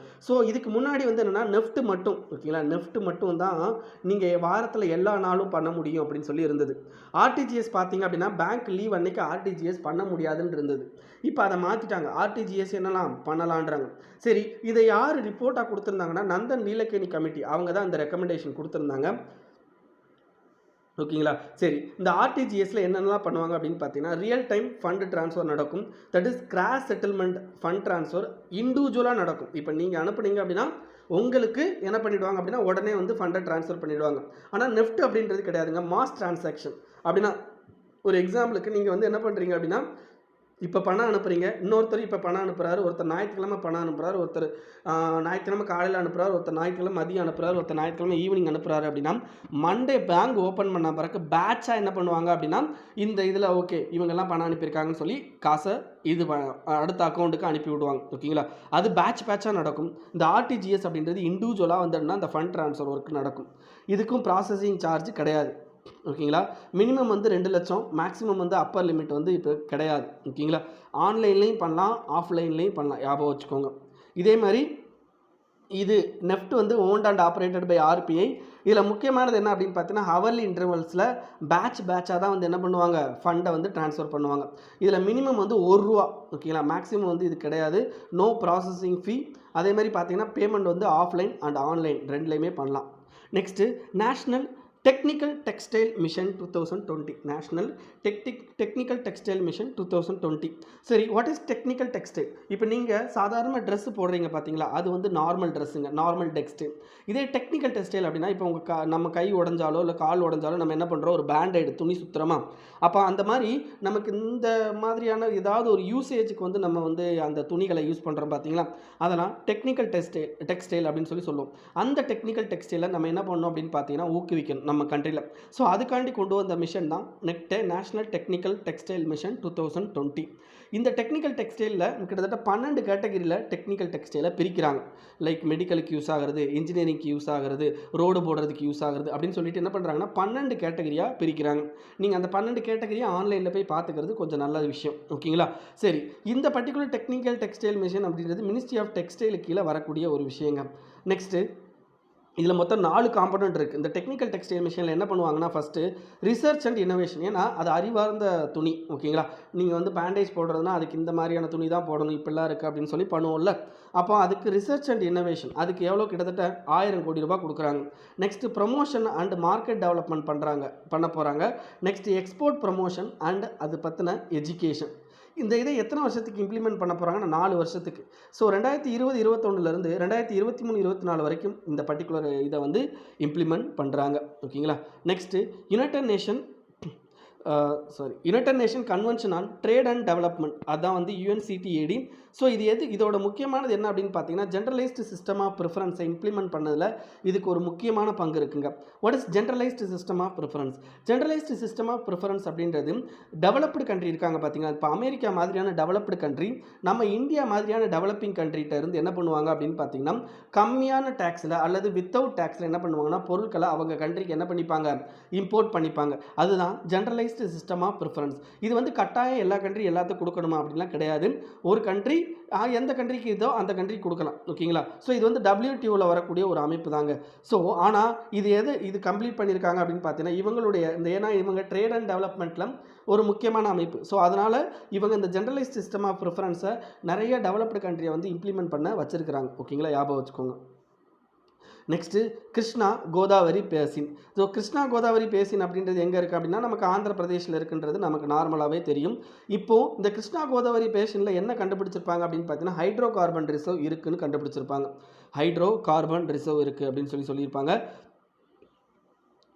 ஸோ இதுக்கு முன்னாடி வந்து என்னென்னா நெஃப்ட் மட்டும், ஓகேங்களா, நெஃப்ட் மட்டும் தான் நீங்கள் வாரத்தில் எல்லா நாளும் பண்ண முடியும் அப்படின்னு சொல்லி இருந்தது. ஆர்டிஜிஎஸ் பார்த்தீங்க அப்படின்னா பேங்க் லீவ் அன்னைக்கு ஆர்டிஜிஎஸ் பண்ண முடியாதுன்னு இருந்தது. இப்போ அதை மாற்றிட்டாங்க. ஆர்டிஜிஎஸ் என்னலாம் பண்ணலான்றாங்க. சரி, இதை யார் ரிப்போர்ட்டாக கொடுத்துருந்தாங்கன்னா நந்தன் நீலகேணி கமிட்டி அவங்க தான் இந்த ரெக்கமெண்டேஷன் கொடுத்துருந்தாங்க. ஓகேங்களா, சரி, இந்த ஆர்டிஜிஎஸ்ல என்னென்னலாம் பண்ணுவாங்க அப்படின்னு பார்த்தீங்கன்னா ரியல் டைம் ஃபண்ட் ட்ரான்ஸ்ஃபர் நடக்கும். That is cross settlement fund transfer இண்டிவிஜுவலாக நடக்கும். இப்போ நீங்கள் அனுப்புனீங்க அப்படின்னா உங்களுக்கு என்ன பண்ணிவிடுவாங்க அப்படின்னா உடனே வந்து ஃபண்டை ட்ரான்ஸ்ஃபர் பண்ணிவிடுவாங்க. ஆனால் நெஃப்ட் அப்படின்றது கிடையாதுங்க, மாஸ் டிரான்சாக்ஷன். அப்படின்னா ஒரு எக்ஸாம்பிளுக்கு நீங்கள் வந்து என்ன பண்ணுறீங்க அப்படின்னா இப்போ பணம் அனுப்புகிறீங்க, இன்னொருத்தர் இப்போ பணம் அனுப்புகிறாரு, ஒருத்தர் ஞாயிற்றுக்கிழமை பணம் அனுப்புகிறாரு, ஒருத்தர் ஞாயிற்றுக்கிழமை காலையில் அனுப்புகிறாரு, ஒருத்தர் ஞாயிற்றுக்கிழமை மதியம் அனுப்புகிறாரு, ஒருத்தர் ஞாயிற்றுக்கிழமை ஈவினிங் அனுப்புகிறாரு அப்படின்னா மண்டே பேங்க் ஓப்பன் பண்ண பிறகு பேட்சாக என்ன பண்ணுவாங்க அப்படின்னா இந்த இதில் ஓகே இவங்கெல்லாம் பணம் அனுப்பியிருக்காங்கன்னு சொல்லி காசை இது அடுத்த அக்கௌண்ட்டுக்கு அனுப்பி விடுவாங்க. ஓகேங்களா, அது பேட்சாக நடக்கும். இந்த ஆர்டிஜிஎஸ் அப்படின்றது இண்டிவிஜுவலாக வந்துன்னா அந்த ஃபண்ட் ட்ரான்ஸ்ஃபர் ஒர்க் நடக்கும். இதுக்கும் ப்ராசஸிங் சார்ஜ் கிடையாது. ஓகேங்களா, மினிமம் வந்து 2 லட்சம், மேக்ஸிமம் வந்து அப்பர் லிமிட் வந்து இப்போ கிடையாது. ஓகேங்களா, ஆன்லைன்லேயும் பண்ணலாம், ஆஃப்லைன்லேயும் பண்ணலாம், ஞாபகம் வச்சுக்கோங்க. இதே மாதிரி இது நெஃப்ட் வந்து owned and operated by RBI. இதில் முக்கியமானது என்ன அப்படின்னு பார்த்தீங்கன்னா ஹவர்லி இன்டர்வல்ஸில் பேட்சாக தான் வந்து என்ன பண்ணுவாங்க ஃபண்டை வந்து ட்ரான்ஸ்ஃபர் பண்ணுவாங்க. இதில் மினிமம் வந்து ₹1. ஓகேங்களா, மேக்ஸிமம் வந்து இது கிடையாது. No processing fee. அதே மாதிரி பார்த்தீங்கன்னா பேமெண்ட் வந்து ஆஃப்லைன் அண்ட் ஆன்லைன் ரெண்டுலேயுமே பண்ணலாம். Next national technical textile mission 2020 national technical textile mission 2020. சரி, வாட் இஸ் டெக்னிக்கல் டெக்ஸ்டைல்? இப்போ நீங்கள் சாதாரண ட்ரெஸ்ஸு போடுறீங்க பார்த்தீங்களா, அது வந்து நார்மல் ட்ரெஸ்ஸுங்க, நார்மல் டெக்ஸ்டைல். இதே டெக்னிக்கல் டெக்ஸ்டைல் அப்படின்னா, இப்போ உங்கள் நம்ம கை உடஞ்சாலோ இல்லை கால் உடஞ்சாலோ நம்ம என்ன பண்ணுறோம், ஒரு பேண்டேடு துணி சுற்றுறோமா, அப்போ அந்த மாதிரி நமக்கு இந்த மாதிரியான ஏதாவது ஒரு யூசேஜுக்கு வந்து நம்ம வந்து அந்த துணிகளை யூஸ் பண்ணுறோம் பார்த்தீங்களா, அதெல்லாம் டெக்னிக்கல் டெக்ஸ்டைல் அப்படின்னு சொல்லுவோம். அந்த டெக்னிக்கல் டெக்ஸ்டைலை நம்ம என்ன பண்ணணும் அப்படின்னு பார்த்தீங்கன்னா ஊக்குவிக்கணும் நம்ம கண்ட்ரியில். ஸோ அதுக்காண்டி கொண்டு வந்த மிஷன் தான் நேஷ்னல் டெக்னிக்கல் டெக்ஸ்டைல் மிஷன் 2020. இந்த டெக்னிக்கல் டெக்ஸ்டைலில் கிட்டத்தட்ட 12 கேட்டகரியில் டெக்னிக்கல் டெக்ஸ்டைலை பிரிக்கிறாங்க. லைக் மெடிக்கலுக்கு யூஸ் ஆகிறது, இன்ஜினியரிங்க்கு யூஸ் ஆகிறது, ரோடு போடுறதுக்கு யூஸ் ஆகிறது அப்படின்னு சொல்லிட்டு என்ன பண்ணுறாங்கன்னா 12 கேட்டகரியாக பிரிக்கிறாங்க. நீங்கள் அந்த 12 கேட்டகரியை ஆன்லைனில் போய் பார்த்துக்கிறது கொஞ்சம் நல்ல விஷயம். ஓகேங்களா? சரி, இந்த பர்டிகுலர் டெக்னிக்கல் டெக்ஸ்டைல் மிஷன் அப்படின்றது மினிஸ்ட்ரி ஆஃப் டெக்ஸ்டைலுக்கு கீழே வரக்கூடிய ஒரு விஷயங்க. நெக்ஸ்ட்டு இதில் மொத்தம் 4 காம்பனண்ட் இருக்குது. இந்த டெக்னிக்கல் டெக்ஸ்டைல் மிஷனில் என்ன பண்ணுவாங்கன்னா, ஃபஸ்ட்டு ரிசர்ச் அண்ட் இன்னோவேஷன். ஏன்னா அது அறிவார்ந்த துணி. ஓகேங்களா? நீங்கள் வந்து பேண்டேஜ் போடுறதுனா அதுக்கு இந்த மாதிரியான துணி தான் போடணும், இப்படிலாம் இருக்குது அப்படின்னு சொல்லி பண்ணுவோம்ல. அப்போ அதுக்கு ரிசர்ச் அண்ட் இன்னோவேஷன், அதுக்கு எவ்வளோ கிட்டத்தட்ட 1000 கோடி ரூபாய் கொடுக்குறாங்க. Next promotion and market development பண்ண போகிறாங்க. நெக்ஸ்ட்டு எக்ஸ்போர்ட் ப்ரமோஷன் அண்ட் அது பற்றின எஜுகேஷன். இந்த இதை எத்தனை வருஷத்துக்கு இம்ப்ளிமெண்ட் பண்ண போகிறாங்கன்னா 4 வருஷத்துக்கு. ஸோ 2020-21லேருந்து 2023-24 வரைக்கும் இந்த பர்டிகுலர் இதை வந்து இம்ப்ளிமெண்ட் பண்ணுறாங்க. ஓகேங்களா? நெக்ஸ்ட்டு United Nation Convention on Trade and Development, அதான் வந்து UNCTAD. ஸோ இதோட முக்கியமானது என்ன அப்படின்னு பார்த்தீங்கன்னா, ஜென்ரலைஸ்டு சிஸ்டம் ஆஃப் ப்ரிஃபரன்ஸை இம்ப்ளிமெண்ட் பண்ணதில் இதுக்கு ஒரு முக்கியமான பங்கு இருக்குங்க. What is generalized system of preference? Generalized system of preference அப்படின்றது டெவலப்டு கண்ட்ரி இருக்காங்க பார்த்தீங்கன்னா, இப்போ அமெரிக்கா மாதிரியான டெவலப்டு கண்ட்ரி நம்ம இந்தியா மாதிரியான டெவலப்பிங் கண்ட்ரிகிட்ட இருந்து என்ன பண்ணுவாங்க அப்படின்னு பார்த்தீங்கன்னா, கம்மியான டேக்ஸில் அல்லது வித்தவுட் டேக்ஸில் என்ன பண்ணுவாங்கன்னா பொருட்களை அவங்க கண்ட்ரிக்கு என்ன பண்ணிப்பாங்க, இம்போர்ட் பண்ணிப்பாங்க. அதுதான் ஜென்ரலைஸ்டு சிஸ்டம் ஆஃப் ப்ரிஃபரன்ஸ். இது வந்து கட்டாயம் எல்லா கண்ட்ரி எல்லாத்துக்கும் கொடுக்கணுமா அப்படின்லாம் கிடையாது. ஒரு கண்ட்ரி எந்த கண்ட்ரிக்கு இதோ அந்த கண்ட்ரிக்கு கொடுக்கலாம். ஓகேங்களா? ஸோ இது வந்து WTOவில் வரக்கூடிய ஒரு அமைப்பு தாங்க. ஸோ ஆனால் இது கம்ப்ளீட் பண்ணியிருக்காங்க அப்படின்னு பார்த்தீங்கன்னா, இவங்களுடைய ஏன்னா இவங்க ட்ரேட் அண்ட் டெவலப்மெண்ட்டில் ஒரு முக்கியமான அமைப்பு. ஸோ அதனால் இவங்க இந்த ஜென்ரலைஸ்ட் சிஸ்டம் ஆஃப் ப்ரிஃபரன்ஸை நிறைய டெவலப்டு கண்ட்ரியை வந்து இம்ப்ளிமெண்ட் பண்ண வச்சுருக்கிறாங்க. ஓகேங்களா? ஞாபகம் வச்சுக்கோங்க. Next Krishna Godavari basin. So Krishna Godavari basin அப்படின்றது எங்கே இருக்குது அப்படின்னா, நமக்கு ஆந்திர பிரதேஷில் இருக்குன்றது நமக்கு நார்மலாகவே தெரியும். இப்போது இந்த கிருஷ்ணா கோதாவரி பேசினில் என்ன கண்டுபிடிச்சிருப்பாங்க அப்படின்னு பார்த்தீங்கன்னா, ஹைட்ரோ கார்பன் ரிசர்வ் இருக்குதுன்னு கண்டுபிடிச்சிருப்பாங்க. ஹைட்ரோ கார்பன் ரிசர்வ் இருக்குது அப்படின்னு சொல்லியிருப்பாங்க.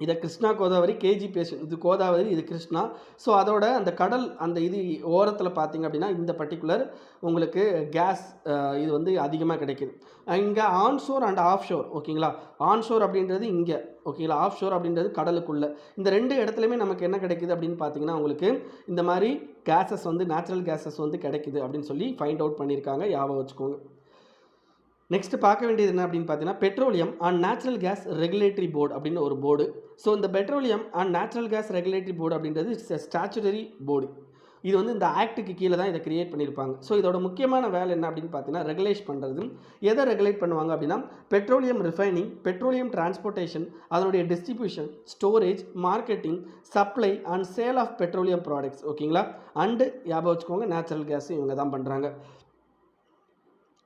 இதை கிருஷ்ணா கோதாவரி கேஜி பேசின், இது கோதாவரி, இது கிருஷ்ணா. ஸோ அதோட அந்த கடல் அந்த இது ஓரத்தில் பார்த்திங்க அப்படின்னா இந்த பர்டிகுலர் உங்களுக்கு கேஸ் இது வந்து அதிகமாக கிடைக்குது. இங்கே ஆன்ஷோர் அண்ட் ஆஃப் ஷோர். ஓகேங்களா? ஆன்ஷோர் அப்படின்றது இங்கே, ஓகேங்களா? ஆஃப் ஷோர் அப்படின்றது கடலுக்குள்ளே. இந்த 2 இடத்துலையுமே நமக்கு என்ன கிடைக்குது அப்படின்னு பார்த்தீங்கன்னா, உங்களுக்கு இந்த மாதிரி கேஸஸ் வந்து நேச்சுரல் கேஸஸ் வந்து கிடைக்குது அப்படின்னு சொல்லி ஃபைண்ட் அவுட் பண்ணியிருக்காங்க. ஞாபகம் வச்சுக்கோங்க. நெக்ஸ்ட்டு பார்க்க வேண்டியது என்ன அப்படின்னு பார்த்தீங்கன்னா, petroleum and natural case regulatory board அப்படின்னு ஒரு போர்டு. ஸோ இந்த petroleum and natural case regulatory board அப்படின்றது ஸ்டாச்சுட்டரி போர்டு. இது வந்து இந்த ஆக்டுக்கு கீழே தான் இதை கிரியேட் பண்ணியிருப்பாங்க. ஸோ இதோட முக்கியமான வேலை என்ன அப்படின்னு பார்த்தீங்கன்னா, ரெகுலேட் பண்ணுறது. எதை ரெகுலேட் பண்ணுவாங்க அப்படின்னா, பெட்ரோலியம் ரிஃபைனிங், பெட்ரோலியம் டிரான்ஸ்போர்ட்டேஷன், அதனுடைய distribution, storage, marketing, supply and sale of petroleum products. ஓகேங்களா? அண்டு ஞாபகம் வச்சுக்கோங்க, நேச்சுரல் கேஸ் இவங்க தான் பண்ணுறாங்க.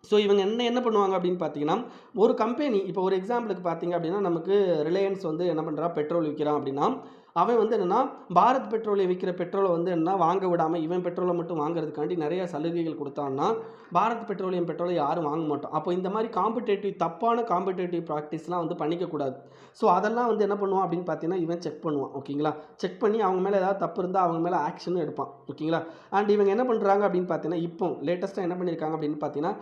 ஸோ இவங்க என்ன பண்ணுவாங்க அப்படின்னு பார்த்தீங்கன்னா, ஒரு கம்பெனி இப்போ ஒரு எக்ஸாம்பிளுக்கு பார்த்தீங்க அப்படின்னா, நமக்கு ரிலையன்ஸ் வந்து என்ன பண்ணுறா, பெட்ரோல் விற்கிறான் அப்படின்னா, அவன் வந்து என்னென்னா பாரத் பெட்ரோலியம் விற்கிற பெட்ரோலை வந்து என்ன வாங்க விடாமல் இவன் பெட்ரோலை மட்டும் வாங்குறதுக்காண்டி நிறைய சலுகைகள் கொடுத்தான்னா, பாரத் பெட்ரோலியம் பெட்ரோலை யாரும் வாங்க மாட்டோம். அப்போ இந்த மாதிரி தப்பான காம்படேட்டிவ் ப்ராக்டிஸ்லாம் வந்து பண்ணிக்கக்கூடாது. ஸோ அதெல்லாம் வந்து என்ன பண்ணுவான் அப்படின்னு பார்த்தீங்கன்னா, இவன் செக் பண்ணுவான். ஓகேங்களா? செக் பண்ணி அவங்க மேலே ஏதாவது தப்பு இருந்தால் அவங்க மேலே ஆக்ஷனும் எடுப்பான். ஓகேங்களா? அண்ட் இவங்க என்ன பண்ணுறாங்க அப்படின்னு பார்த்தீங்கன்னா, இப்போ லேட்டஸ்ட்டாக என்ன பண்ணியிருக்காங்க அப்படின்னு பார்த்தீங்கன்னா,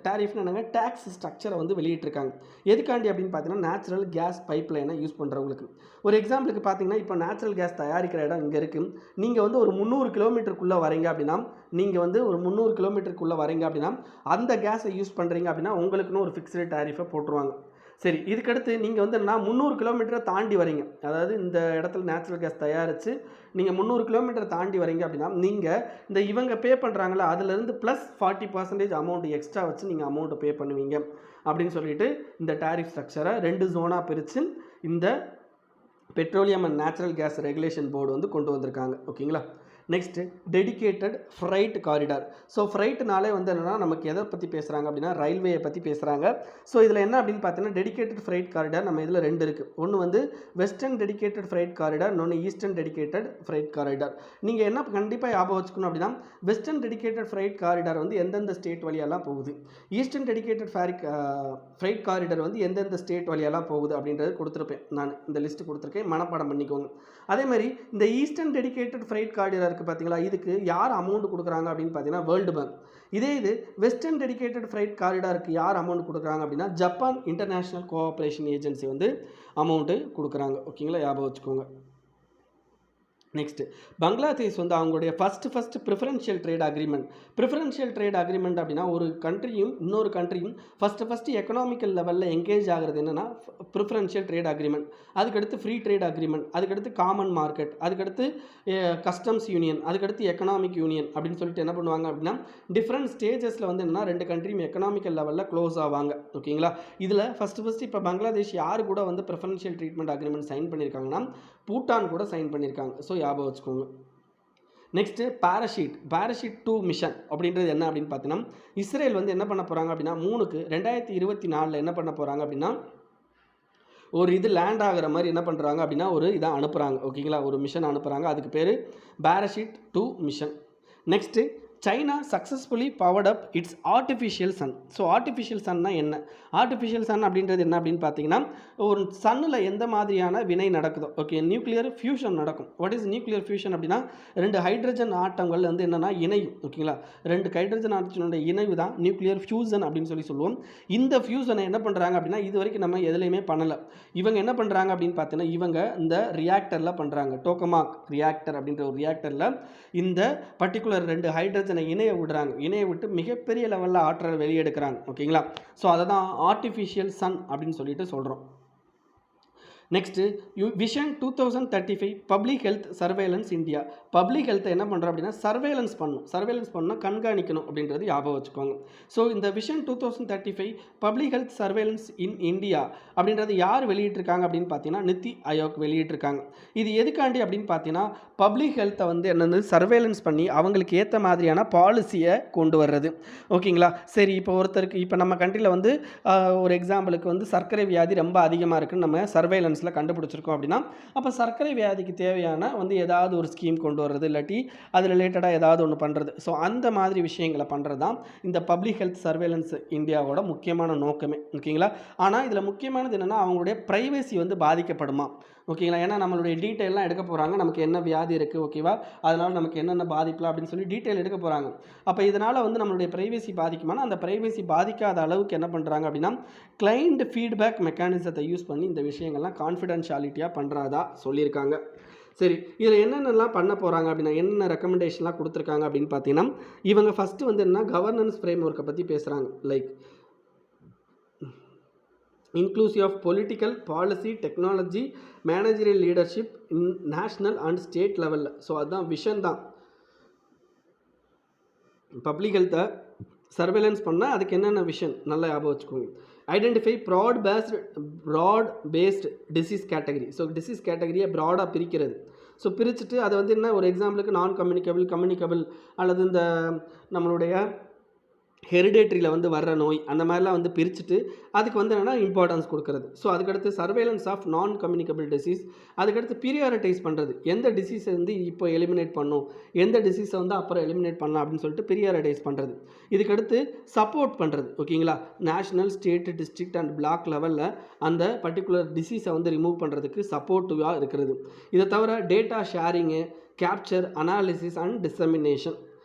டேரிஃப்னு என்னங்க, டேக்ஸ் ஸ்ட்ரக்சரை வந்து வெளியிட்டிருக்காங்க. எதுக்காண்டி அப்படின்னு பார்த்தீங்கன்னா, நேச்சுரல் கேஸ் பைப் லைனை யூஸ் பண்ணுறவங்களுக்கு. ஒரு எக்ஸாம்பிளுக்கு பார்த்தீங்கன்னா, இப்போ நேச்சுரல் கேஸ் தயாரிக்கிற இடம் இங்கே இருக்குது. நீங்கள் வந்து ஒரு 300 கிலோமீட்டருக்குள்ளே வரீங்க அப்படின்னா, அந்த கேஸை யூஸ் பண்ணுறீங்க அப்படின்னா உங்களுக்குன்னு ஒரு ஃபிக்ஸ்டு டேரிஃபை போட்டுருவாங்க. சரி, இதுக்கடுத்து நீங்கள் வந்து என்ன 300 கிலோமீட்டரை தாண்டி வரீங்க, அதாவது இந்த இடத்துல நேச்சுரல் கேஸ் தயாரித்து நீங்கள் 300 கிலோமீட்டர் தாண்டி வரீங்க அப்படின்னா, நீங்கள் இந்த இவங்க பே பண்ணுறாங்களா அதுலேருந்து ப்ளஸ் 40% அமௌண்ட் எக்ஸ்ட்ரா வச்சு நீங்கள் அமௌண்ட்டை பே பண்ணுவீங்க அப்படின்னு சொல்லிட்டு இந்த டேரிஃப் ஸ்ட்ரக்சரை 2 ஜோனாக பிரித்து இந்த petroleum and natural gas regulation board வந்து கொண்டு வந்திருக்காங்க. ஓகேங்களா? Next dedicated freight corridor. So ஃப்ரைட்னாலே வந்து என்னென்னா நமக்கு எதை பற்றி பேசுகிறாங்க அப்படின்னா ரயில்வேயை பற்றி பேசுகிறாங்க. ஸோ இதில் என்ன அப்படின்னு பார்த்தீங்கன்னா டெடிகேட்டட் ஃப்ரைட் காரிடார் நம்ம இதில் 2 இருக்குது. ஒன்று வந்து வெஸ்டர்ன் டெடிகேட்டட் ஃப்ரைட் காரிடார், இன்னொன்று ஈஸ்டர்ன் டெடிகேட்டட் ஃப்ரைட் காரிடார். நீங்கள் என்ன கண்டிப்பாக ஞாபகம் வச்சுக்கணும் அப்படின்னா வெஸ்டர்ன் டெடிகேட்டட் ஃப்ரைட் காரிடார் வந்து எந்தெந்த ஸ்டேட் வழியெல்லாம் போகுது, ஈஸ்டர்ன் டெடிகேட்டட் ஃப்ரைட் காரிடார் வந்து எந்தெந்த ஸ்டேட் வழியெல்லாம் போகுது அப்படின்றது கொடுத்துருப்பேன். நான் இந்த லிஸ்ட்டு கொடுத்துருக்கேன், மனப்பாடம் பண்ணிக்கோங்க. அதே மாதிரி இந்த ஈஸ்டர்ன் டெடிகேட்டட் ஃப்ரைட் காரிடார் இருக்குது பார்த்தீங்களா, இதுக்கு யார் அமௌண்ட் கொடுக்குறாங்க அப்படின்னு பார்த்தீங்கன்னா வேர்ல்டு பேங்க். இதே இது வெஸ்டர்ன் டெடிகேட்டட் ஃப்ரைட் காரிடாருக்கு யார் அமௌண்ட் கொடுக்குறாங்க அப்படின்னா ஜப்பான் இன்டர்நேஷ்னல் கோஆப்ரேஷன் ஏஜென்சி வந்து அமௌண்ட்டு கொடுக்குறாங்க. ஓகேங்களா, ஞாபகம் வச்சுக்கோங்க. நெக்ஸ்ட்டு பங்களாதேஷ் வந்து அவங்களுடைய ஃபஸ்ட்டு ப்ரிஃபரன்ஷியல் ட்ரேட் அக்ரிமெண்ட் அப்படின்னா ஒரு கண்ட்ரியும் இன்னொரு கண்ட்ரியும் ஃபஸ்ட்டு எக்கனாமிக்கல் லெவலில் எங்கேஜ் ஆகிறது என்னென்னா ப்ரிஃபரன்ஷியல் ட்ரேட் அக்ரிமெண்ட், அதுக்கடுத்து ஃப்ரீ ட்ரேட் அக்ரிமெண்ட், அதுக்கடுத்து காமன் மார்க்கெட், அதுக்கடுத்து கஸ்டம்ஸ் யூனியன், அதுக்கடுத்து எக்கனாமிக் யூனியன் அப்படின்னு சொல்லிட்டு என்ன பண்ணுவாங்க அப்படின்னா டிஃப்ரெண்ட் ஸ்டேஜஸில் வந்து என்னென்னா 2 கண்ட்ரியும் எக்கனாமிக்கல் லெவலில் க்ளோஸ் ஆவாங்க. ஓகேங்களா, இதில் ஃபஸ்ட்டு இப்போ பங்களாதேஷ் யார் கூட வந்து ப்ரிஃபரன்ஷியல் ட்ரீட்மெண்ட் அக்ரிமெண்ட் சைன் பண்ணியிருக்காங்கன்னா பூட்டான் கூட சைன் பண்ணியிருக்காங்க. ஸோ ஞாபகம் வச்சுக்கோங்க. நெக்ஸ்ட்டு பேராஷூட் 2 மிஷன் அப்படின்றது என்ன அப்படின்னு பார்த்தீங்கன்னா இஸ்ரேல் வந்து என்ன பண்ண போகிறாங்க அப்படின்னா 2024 என்ன பண்ண போகிறாங்க அப்படின்னா ஒரு இது லேண்ட் ஆகிற மாதிரி என்ன பண்ணுறாங்க அப்படின்னா ஒரு இதை அனுப்புகிறாங்க. ஓகேங்களா, ஒரு மிஷன் அனுப்புகிறாங்க, அதுக்கு பேர் parachute 2 mission. Next China successfully powered up its artificial sun. So artificial சன்னா என்ன, ஆர்டிஃபிஷியல் சன் அப்படின்றது என்ன அப்படின்னு பார்த்தீங்கன்னா ஒரு சன்னில் எந்த மாதிரியான வினை நடக்குதோ, ஓகே, நியூக்ளியர் ஃபியூஷன் நடக்கும். வாட் இஸ் நியூக்ளியர் ஃபியூஷன் அப்படின்னா 2 ஹைட்ரஜன் ஆட்டங்கள் வந்து என்னென்னா இணையும். ஓகேங்களா, 2 ஹைட்ரஜன் ஆட்டத்தினுடைய இணைவு தான் நியூக்ளியர் ஃபியூசன் அப்படின்னு சொல்லுவோம். இந்த ஃபியூசனை என்ன பண்ணுறாங்க அப்படின்னா இது வரைக்கும் நம்ம எதுலையுமே பண்ணலை. இவங்க என்ன பண்ணுறாங்க அப்படின்னு பார்த்தீங்கன்னா இவங்க இந்த ரியாக்டரில் பண்ணுறாங்க. டோகமாக் ரியாக்டர் அப்படின்ற ஒரு ரியாக்டரில் இந்த பர்டிகுலர் 2 ஹைட்ரஜன் இணைய விட்டு மிகப்பெரிய லெவலில் ஆற்றல் வெளியெடுக்கிறாங்க. ஓகேங்களா, ஸோ அதை தான் ஆர்டிஃபிஷியல் சன் அப்படின்னு சொல்லிட்டு சொல்கிறோம். Next vision 2035 public health surveillance India. Public ஹெல்த்தை என்ன பண்ணுறோம் அப்படின்னா சர்வேலன்ஸ் பண்ணணும், கண்காணிக்கணும் அப்படின்றது ஞாபகம் வச்சுக்கோங்க. ஸோ இந்த vision 2035 public health surveillance in India அப்படின்றது யார் வெளியிட்டிருக்காங்க அப்படின்னு பார்த்தீங்கன்னா நித்தி ஆயோக் வெளியிட்டிருக்காங்க. இது எதுக்காண்டி அப்படின்னு பார்த்தீங்கன்னா பப்ளிக் ஹெல்த்தை வந்து என்னென்னு சர்வேலன்ஸ் பண்ணி அவங்களுக்கு ஏற்ற மாதிரியான பாலிசியை கொண்டு வர்றது. ஓகேங்களா, சரி, இப்போ நம்ம கண்ட்ரியில் வந்து ஒரு எக்ஸாம்பிளுக்கு வந்து சர்க்கரை வியாதி ரொம்ப அதிகமாக இருக்குன்னு நம்ம சர்வேலன்ஸ் கண்டுபிடிச்சிருக்கோம் அப்படின்னா அப்போ சர்க்கரை வியாதிக்கு தேவையான வந்து ஏதாவது ஒரு ஸ்கீம் கொண்டு வர்றது, இல்லாட்டி அது ரிலேட்டடாக ஏதாவது ஒன்று பண்ணுறது. ஸோ அந்த மாதிரி விஷயங்களை பண்ணுறது தான் இந்த பப்ளிக் ஹெல்த் சர்வேலன்ஸ் இந்தியாவோட முக்கியமான நோக்கமே. ஓகேங்களா, ஆனால் இதில் முக்கியமானது என்னென்னா அவங்களுடைய ப்ரைவசி வந்து பாதிக்கப்படுமா. ஓகேங்களா, ஏன்னா நம்மளுடைய டீட்டெயிலாம் எடுக்க போகிறாங்க, நமக்கு என்ன வியாதி இருக்குது, ஓகேவா, அதனால் நமக்கு என்னென்ன பாதிக்கலாம் அப்படின்னு சொல்லி டீட்டெயில் எடுக்க போகிறாங்க. அப்போ இதனால் வந்து நம்மளுடைய ப்ரைவசி பாதிக்குமானா அந்த ப்ரைவசி பாதிக்காத அளவுக்கு என்ன பண்ணுறாங்க அப்படின்னா கிளைண்ட் ஃபீட்பேக் மெக்கானிசத்தை யூஸ் பண்ணி இந்த விஷயங்கள்லாம் கான்ஃபிடென்ஷியாலிட்டியாக பண்ணுறதா சொல்லியிருக்காங்க. சரி, இதில் என்னென்னலாம் பண்ண போகிறாங்க அப்படின்னா என்னென்ன ரெக்கமெண்டேஷன்லாம் கொடுத்துருக்காங்க அப்படின்னு பார்த்தீங்கன்னா இவங்க ஃபஸ்ட்டு வந்து என்ன கவர்னன்ஸ் ஃப்ரேம் ஒர்க்கை பற்றி பேசுகிறாங்க. Like inclusive of political policy technology managerial leadership in national and state level. So அதுதான் விஷன் தான். பப்ளிக் ஹெல்த்தை சர்வேலன்ஸ் பண்ணால் அதுக்கு என்னென்ன விஷன் நல்லா ஞாபகம் வச்சுக்கோங்க. Identify broad based disease category. So disease கேட்டகரியை ப்ராடாக பிரிக்கிறது. ஸோ பிரிச்சுட்டு அதை வந்து என்ன ஒரு எக்ஸாம்பிளுக்கு நான் கம்யூனிகபிள் அல்லது இந்த நம்மளுடைய ஹெரிடேட்ரியில் வந்து வர்ற நோய் அந்த மாதிரிலாம் வந்து பிரிச்சுட்டு அதுக்கு வந்து என்னென்னா இம்பார்ட்டன்ஸ் கொடுக்குறது. ஸோ அதுக்கடுத்து surveillance of non communicable disease, அதுக்கடுத்து பீரியாரிட்டைஸ் பண்ணுறது, எந்த டிசீஸை வந்து இப்போ எலிமினேட் பண்ணும், எந்த டிசீஸை வந்து அப்புறம் எலிமினேட் பண்ணலாம் அப்படின்னு சொல்லிட்டு பீரியாரிட்டைஸ் பண்ணுறது. இதுக்கடுத்து சப்போர்ட் பண்ணுறது. ஓகேங்களா, national, state, district and block லெவலில் அந்த பர்டிகுலர் டிசீஸை வந்து ரிமூவ் பண்ணுறதுக்கு சப்போர்ட்டிவாக இருக்கிறது. இதை தவிர data sharing, capture, analysis and dissemination.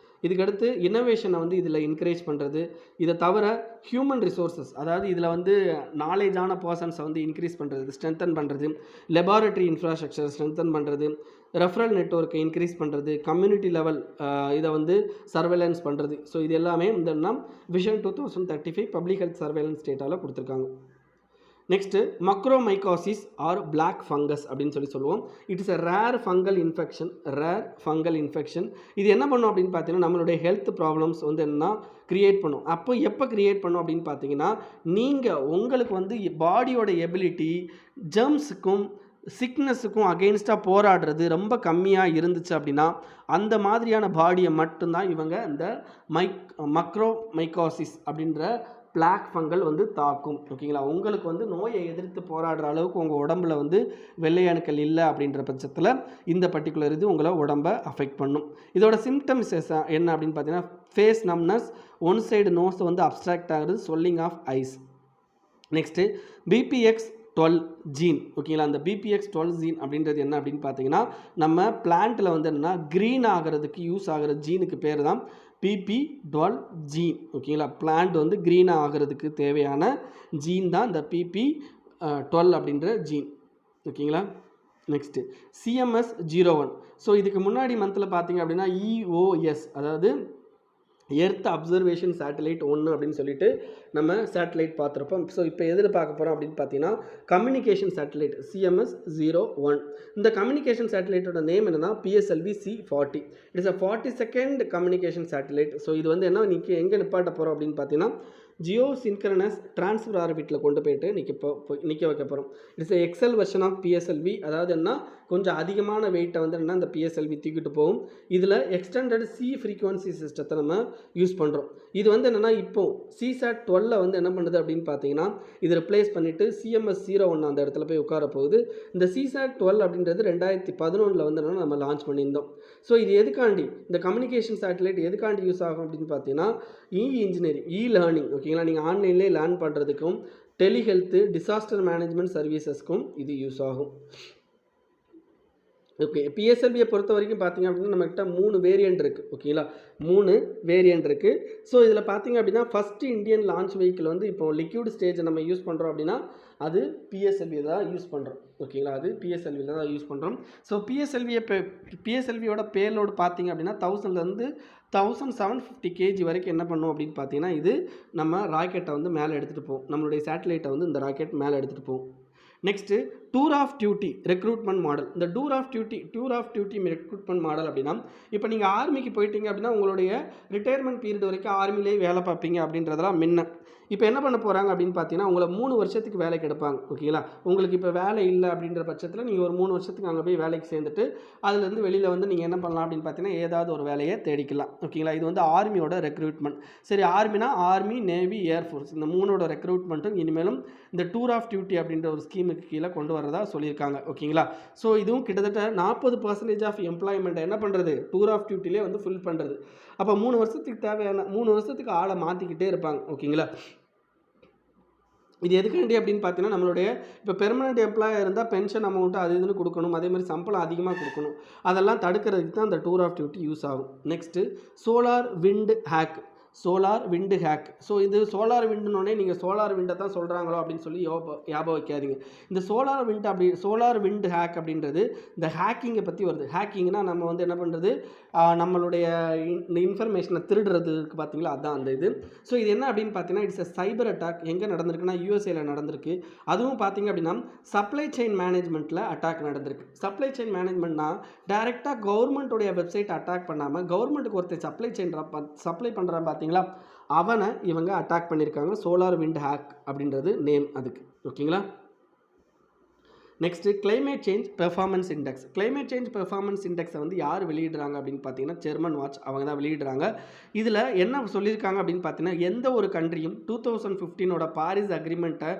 இதுக்கடுத்து இன்னோவேஷனை வந்து இதில் என்கரேஜ் பண்ணுறது. இதை தவிர ஹியூமன் ரிசோர்ஸஸ், அதாவது இதில் வந்து நாலேஜான பர்சன்ஸை வந்து இன்க்ரீஸ் பண்ணுறது, ஸ்ட்ரென்தன் பண்ணுறது, லெபார்ட்டரி இன்ஃப்ராஸ்ட்ரக்சர் ஸ்ட்ரென்தன் பண்ணுறது, ரெஃபரல் நெட்வொர்க்கை இன்க்ரீஸ் பண்ணுறது, கம்யூனிட்டி லெவல் இதை வந்து சர்வேலன்ஸ் பண்ணுறது. ஸோ இது எல்லாமே இந்த விஷன் 2035 பப்ளிக் ஹெல்த் சர்வேலன்ஸ் டேட்டாவில் கொடுத்துருக்காங்க. நெக்ஸ்ட்டு மக்ரோமைகாசிஸ் ஆர் பிளாக் ஃபங்கஸ் அப்படின்னு சொல்லுவோம். It is a rare fungal infection. இது என்ன பண்ணும் அப்படின்னு பார்த்தீங்கன்னா நம்மளுடைய ஹெல்த் ப்ராப்ளம்ஸ் வந்து என்னன்னா க்ரியேட் பண்ணும். அப்போ எப்போ க்ரியேட் பண்ணும் அப்படின்னு பார்த்தீங்கன்னா உங்களுக்கு வந்து பாடியோட எபிலிட்டி ஜெர்ம்ஸுக்கும் சிக்னஸுக்கும் அகெயின்ஸ்டாக போராடுறது ரொம்ப கம்மியாக இருந்துச்சு அப்படின்னா அந்த மாதிரியான பாடியை மட்டும்தான் இவங்க இந்த மக்ரோமைகோசிஸ் அப்படின்ற பிளாக் ஃபங்கல் வந்து தாக்கும். ஓகேங்களா, உங்களுக்கு வந்து நோயை எதிர்த்து போராடுற அளவுக்கு உங்கள் உடம்புல வந்து வெள்ளை அணுக்கள் இல்லை அப்படின்ற பட்சத்தில் இந்த பர்டிகுலர் இது உங்களை உடம்பை அஃபெக்ட் பண்ணும். இதோட சிம்டம்ஸ் என்ன அப்படின்னு பார்த்தீங்கன்னா face numbness, one side nose வந்து அப்ஸ்ட்ராக்ட் ஆகுது, swelling of eyes. Next BPX12 gene. ஓகேங்களா, அந்த BPX12 ஜீன் அப்படின்றது என்ன அப்படின்னு பார்த்தீங்கன்னா நம்ம பிளான்ட்டில் வந்து என்னென்னா க்ரீன் ஆகிறதுக்கு யூஸ் ஆகிற ஜீனுக்கு பேர் தான் PP12 ஜீன். ஓகேங்களா, பிளான்ட் வந்து க்ரீனாக ஆகிறதுக்கு தேவையான ஜீன் தான் இந்த PP12 அப்படின்ற ஜீன். ஓகேங்களா, நெக்ஸ்ட்டு CMS01. ஸோ இதுக்கு முன்னாடி மந்தில் பார்த்தீங்க அப்படின்னா EOS, அதாவது எர்த் அப்சர்வேஷன் சேட்டலைட் 1 அப்படின்னு சொல்லிட்டு நம்ம சேட்டலைட் பார்த்துருப்போம். ஸோ இப்போ எதில் பார்க்க போகிறோம் அப்படின்னு பார்த்தீங்கன்னா கம்யூனிகேஷன் சேட்டலைட் CMS01. இந்த கம்யூனிகேஷன் சேட்டலைட்டோட நேம் என்னென்னா PSLV C40. It's a 42nd communication satellite. So இது வந்து என்ன எங்கே நிப்பாட்ட போகிறோம் அப்படின்னு பார்த்தீங்கன்னா ஜியோ சின்க்ரனஸ் டிரான்ஸ்ஃபர் ஆர்பிட்டில் கொண்டு போயிட்டு நிற்க வைக்க போகிறோம். It's excel version of PSLV. அதாவது என்ன, கொஞ்சம் அதிகமான வெயிட்டை வந்து என்ன இந்த PSLV தூக்கிட்டு போகும். இதில் எக்ஸ்டெண்டட் C ஃப்ரீக்வன்சி சிஸ்டத்தை நம்ம யூஸ் பண்ணுறோம். இது வந்து என்னென்னா இப்போ CSAT-12 வந்து என்ன பண்ணுது அப்படின்னு பார்த்தீங்கன்னா இது ரிப்ளேஸ் பண்ணிவிட்டு CMS01 அந்த இடத்துல போய் உட்கார போகுது. இந்த CSAT-12 அப்படின்றது 2011 வந்து என்னென்னா நம்ம லான்ச் பண்ணியிருந்தோம். ஸோ இது எதுக்காண்டி இந்த கம்யூனிகேஷன் சேட்டலைட் எதுக்காண்டி யூஸ் ஆகும் அப்படின்னு பார்த்தீங்கன்னா இன்ஜினியரிங், லேர்னிங். ஓகேங்களா, நீங்கள் ஆன்லைன்லேயே லேர்ன் பண்ணுறதுக்கும் டெலிஹெல்த்து, டிசாஸ்டர் மேனேஜ்மெண்ட் சர்வீசஸ்க்கும் இது யூஸ் ஆகும். ஓகே, PSLVயை பொறுத்த வரைக்கும் பார்த்தீங்க அப்படின்னா நம்மகிட்ட 3 வேரியண்ட் இருக்குது. ஓகேங்களா, 3 வேரியண்ட் இருக்குது. ஸோ இதில் பார்த்தீங்க அப்படின்னா ஃபஸ்ட்டு இந்தியன் லான்ச் வெஹிக்கிள் வந்து இப்போ லிக்விட் ஸ்டேஜை நம்ம யூஸ் பண்ணுறோம் அப்படின்னா அது PSLV தான் யூஸ் பண்ணுறோம். ஓகேங்களா, அது PSLV தான் யூஸ் பண்ணுறோம். ஸோ PSLVயோட பேலோடு பார்த்தீங்க அப்படின்னா 1000லேருந்து 1750 kg வரைக்கும் என்ன பண்ணும் அப்படின்னு பார்த்தீங்கன்னா இது நம்ம ராக்கெட்டை வந்து மேலே எடுத்துகிட்டு போகும். நம்மளுடைய சேட்டலைட்டை வந்து இந்த ராக்கெட் மேலே எடுத்துகிட்டு போகும். Next tour of duty recruitment model. இந்த tour of duty recruitment model அப்படின்னா இப்போ நீங்கள் ஆர்மிக்கு போயிட்டீங்க அப்படின்னா உங்களுடைய ரிட்டையர்மெண்ட் பீரியட் வரைக்கும் ஆர்மிலேயே வேலை பார்ப்பீங்க அப்படின்றதெல்லாம் முன்ன. இப்போ என்ன பண்ண போகிறாங்க அப்படின்னு பார்த்தீங்கன்னா உங்களை 3 வருஷத்துக்கு வேலைக்கு எடுப்பாங்க. ஓகேங்களா, உங்களுக்கு இப்போ வேலை இல்லை அப்படின்ற பட்சத்தில் நீங்கள் ஒரு 3 வருஷத்துக்கு அங்கே போய் வேலைக்கு சேர்ந்துட்டு அதுலேருந்து வெளியில் வந்து நீங்கள் என்ன பண்ணலாம் அப்படின்னு பார்த்தீங்கன்னா ஏதாவது ஒரு வேலையை தேடிக்கலாம். ஓகேங்களா, இது வந்து ஆர்மியோட ரெக்ரூட்மெண்ட். சரி, ஆர்மினா ஆர்மி, நேவி, ஏர்ஃபோர்ஸ் இந்த 3ஓட ரெக்ரூட்மெண்ட்டும் இனிமேலும் இந்த டூர் ஆஃப் டியூட்டி அப்படின்ற ஒரு ஸ்கீமுக்கு கீழே கொண்டு வரதா சொல்லியிருக்காங்க. ஓகேங்களா, ஸோ இதுவும் கிட்டத்தட்ட 40% ஆஃப் எம்ப்ளாய்மெண்ட்டை என்ன பண்ணுறது டூர் ஆஃப் டியூட்டிலே வந்து ஃபில் பண்ணுறது. அப்போ 3 வருஷத்துக்கு தேவையான 3 வருஷத்துக்கு ஆளை மாற்றிக்கிட்டே இருப்பாங்க. ஓகேங்களா, இது எதுக்காண்டி அப்படின்னு பார்த்தீங்கன்னா நம்மளுடைய இப்போ பெர்மனெண்ட் எம்ப்ளாயாக இருந்தால் பென்ஷன் அமௌண்ட்டு அது இதுன்னு கொடுக்கணும், அதே மாதிரி சம்பளம் அதிகமாக கொடுக்கணும். அதெல்லாம் தடுக்கிறதுக்கு தான் அந்த டூர் ஆஃப் டியூட்டி யூஸ் ஆகும். நெக்ஸ்ட்டு சோலார் விண்டு ஹேக். ஸோ இது சோலார் விண்டுனோடனே நீங்கள் சோலார் விண்டை தான் சொல்கிறாங்களோ அப்படின்னு சொல்லி ஞாபகம் வைக்காதீங்க. இந்த சோலார் விண்டு ஹேக் அப்படின்றது இந்த ஹேக்கிங்கை பற்றி வருது. ஹேக்கிங்னா நம்ம வந்து என்ன பண்ணுறது, நம்மளுடைய இன்ஃபர்மேஷனை திருடுறதுக்கு பார்த்தீங்களா, அதுதான் அந்த இது. ஸோ இது என்ன அப்படின்னு பார்த்தீங்கன்னா இட்ஸ் அ சைபர் அட்டாக். எங்கே நடந்திருக்குன்னா USA நடந்திருக்கு. அதுவும் பார்த்தீங்க அப்படின்னா சப்ளை செயின் மேனேஜ்மெண்ட்டில் அட்டாக் நடந்திருக்கு. சப்ளை செயின் மேனேஜ்மெண்ட்னா டைரெக்டாக கவர்மெண்ட்டோடைய வெப்சைட் அட்டாக் பண்ணாமல் கவர்மெண்ட்டுக்கு ஒருத்தர் சப்ளை பண்ணுறான் பார்த்தீங்களா, அவனை இவங்க அட்டாக் பண்ணியிருக்காங்க. சோலார் விண்ட் ஹேக் அப்படின்றது நேம் அதுக்கு. ஓகேங்களா, நெக்ஸ்ட்டு கிளைமேட் சேஞ்ச் பெர்ஃபார்மன்ஸ் இண்டெக்ஸை வந்து யார் வெளியிடுறாங்க அப்படின்னு பார்த்தீங்கன்னா ஜெர்மன் வாட்ச் அவங்க தான் வெளியிடுறாங்க. இதில் என்ன சொல்லியிருக்காங்க அப்படின்னு பார்த்தீங்கன்னா எந்த ஒரு கண்ட்ரியும் 2015 பாரிஸ் அக்ரிமெண்ட்டை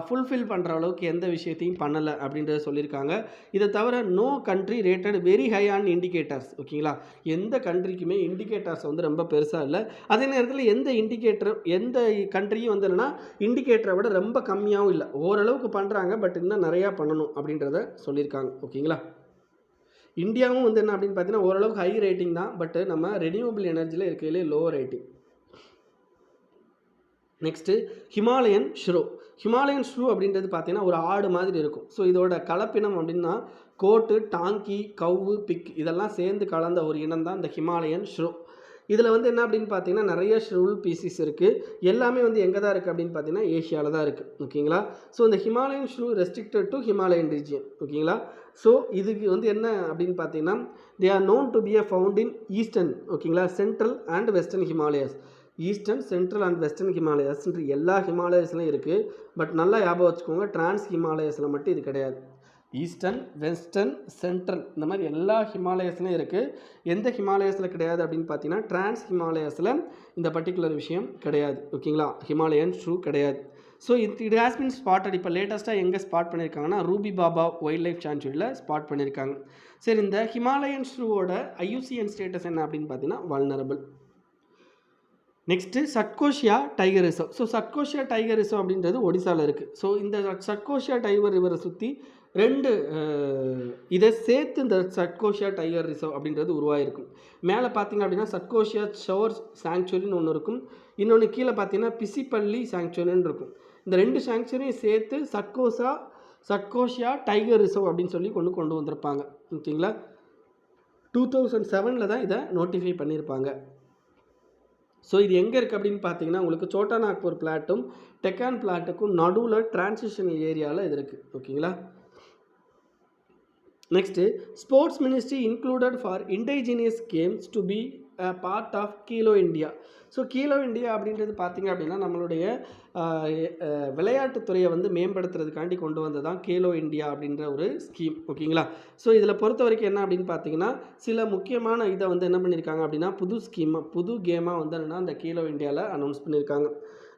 ஃபுல்ஃபில் பண்ணுற அளவுக்கு எந்த விஷயத்தையும் பண்ணலை அப்படின்றத சொல்லியிருக்காங்க. இதை தவிர no country rated very high on indicators. ஓகேங்களா, எந்த கண்ட்ரிக்குமே இண்டிகேட்டர்ஸ் வந்து ரொம்ப பெருசாக இல்லை. அதே நேரத்தில் எந்த கண்ட்ரியும் வந்து என்னென்னா இண்டிகேட்டரை விட ரொம்ப கம்மியாகவும் இல்லை, ஓரளவுக்கு பண்ணுறாங்க, பட் இன்னும் நிறையா பண்ணணும் அப்படின்றத சொல்லியிருக்காங்க. ஓகேங்களா, இந்தியாவும் வந்து என்ன அப்படின்னு பார்த்தீங்கன்னா ஓரளவுக்கு ஹை ரேட்டிங் தான், பட் நம்ம ரெனியூவபிள் எனர்ஜியில் இருக்கிறதுலே லோ ரேட்டிங். நெக்ஸ்ட்டு ஹிமாலயன் ஷ்ரூ அப்படின்றது பார்த்தீங்கன்னா ஒரு ஆடு மாதிரி இருக்கும். ஸோ இதோட கலப்பினம் அப்படின்னா கோட்டு, டாங்கி, கவ்வு, பிக் இதெல்லாம் சேர்ந்து கலந்த ஒரு இனம் தான் இந்த ஹிமாலயன் ஷ்ரூ. இதில் வந்து என்ன அப்படின்னு பார்த்தீங்கன்னா நிறைய ஷ்ரூல் பீசிஸ் இருக்குது. எல்லாமே வந்து எங்கே தான் இருக்குது அப்படின்னு பார்த்தீங்கன்னா ஏஷியாவில் தான் இருக்குது. ஓகேங்களா, ஸோ இந்த Himalayan shrew restricted to Himalayan region. ஓகேங்களா, ஸோ இதுக்கு வந்து என்ன அப்படின்னு பார்த்தீங்கன்னா they are known to be a found in eastern, ஓகேங்களா, central and western Himalayas. Eastern, central and western ஹிமாலயாஸ்ன்ற எல்லா ஹிமாலயாஸ்லையும் இருக்குது. பட் நல்லா ஞாபகம் வச்சுக்கோங்க, டிரான்ஸ் ஹிமாலயாஸில் மட்டும் இது கிடையாது. ஈஸ்டர்ன், வெஸ்டர்ன், சென்ட்ரல் இந்த மாதிரி எல்லா ஹிமாலயஸ்லையும் இருக்குது. எந்த ஹிமாலயஸில் கிடையாது அப்படின்னு பார்த்தீங்கன்னா டிரான்ஸ் ஹிமாலயஸில் இந்த பர்டிகுலர் விஷயம் கிடையாது. ஓகேங்களா, ஹிமாலயன் ஷூ கிடையாது. So it has been spotted. இப்போ லேட்டஸ்ட்டாக எங்கே ஸ்பாட் பண்ணியிருக்காங்கன்னா ரூபி பாபா வைல்ட் லைஃப் சான்ச்சுரியில் ஸ்பாட் பண்ணியிருக்காங்க. சரி, இந்த ஹிமாலயன் ஷூவோட ஐயூசிஎன் ஸ்டேட்டஸ் என்ன அப்படின்னு பார்த்தீங்கன்னா vulnerable. Next Satkosia tiger reserve. So Satkosia tiger reserve அப்படின்றது ஒடிசாவில் இருக்குது. ஸோ இந்த சட்கோஷியா டைகர் ரிவரை சுற்றி ரெண்டு இதை சேர்த்து இந்த சட்கோஷியா டைகர் ரிசர்வ் அப்படின்றது உருவாயிருக்கும். மேலே பார்த்தீங்க அப்படின்னா சட்கோஷியா ஷவர் சாங்சுரின்னு ஒன்று இருக்கும், இன்னொன்று கீழே பார்த்தீங்கன்னா பிசிப்பள்ளி சாங்சுரின்னு இருக்கும். இந்த ரெண்டு சாங்சுரியும் சேர்த்து சட்கோஷியா டைகர் ரிசர்வ் அப்படின்னு சொல்லி கொண்டு வந்திருப்பாங்க. ஓகேங்களா, 2007 தான் இதை நோட்டிஃபை பண்ணியிருப்பாங்க. ஸோ இது எங்கே இருக்குது அப்படின்னு பார்த்தீங்கன்னா உங்களுக்கு சோட்டா நாக்பூர் பிளாட்டும் டெக்கான் பிளாட்டுக்கும் நடுவில் டிரான்சிஷனல் ஏரியாவில் இது இருக்குது. ஓகேங்களா, next sports ministry included for indigenous games to be part of Khelo India. So Khelo India அப்படின்றது பார்த்திங்க அப்படின்னா நம்மளுடைய விளையாட்டுத்துறையை வந்து மேம்படுத்துறதுக்காண்டி கொண்டு வந்தது தான் கேலோ இண்டியா அப்படின்ற ஒரு ஸ்கீம். ஓகேங்களா, ஸோ இதில் பொறுத்த வரைக்கும் என்ன அப்படின்னு பார்த்தீங்கன்னா சில முக்கியமான இதை வந்து என்ன பண்ணியிருக்காங்க அப்படின்னா புது கேமாக வந்து என்னென்னா அந்த கேலோ இண்டியாவில் அனௌன்ஸ் பண்ணியிருக்காங்க.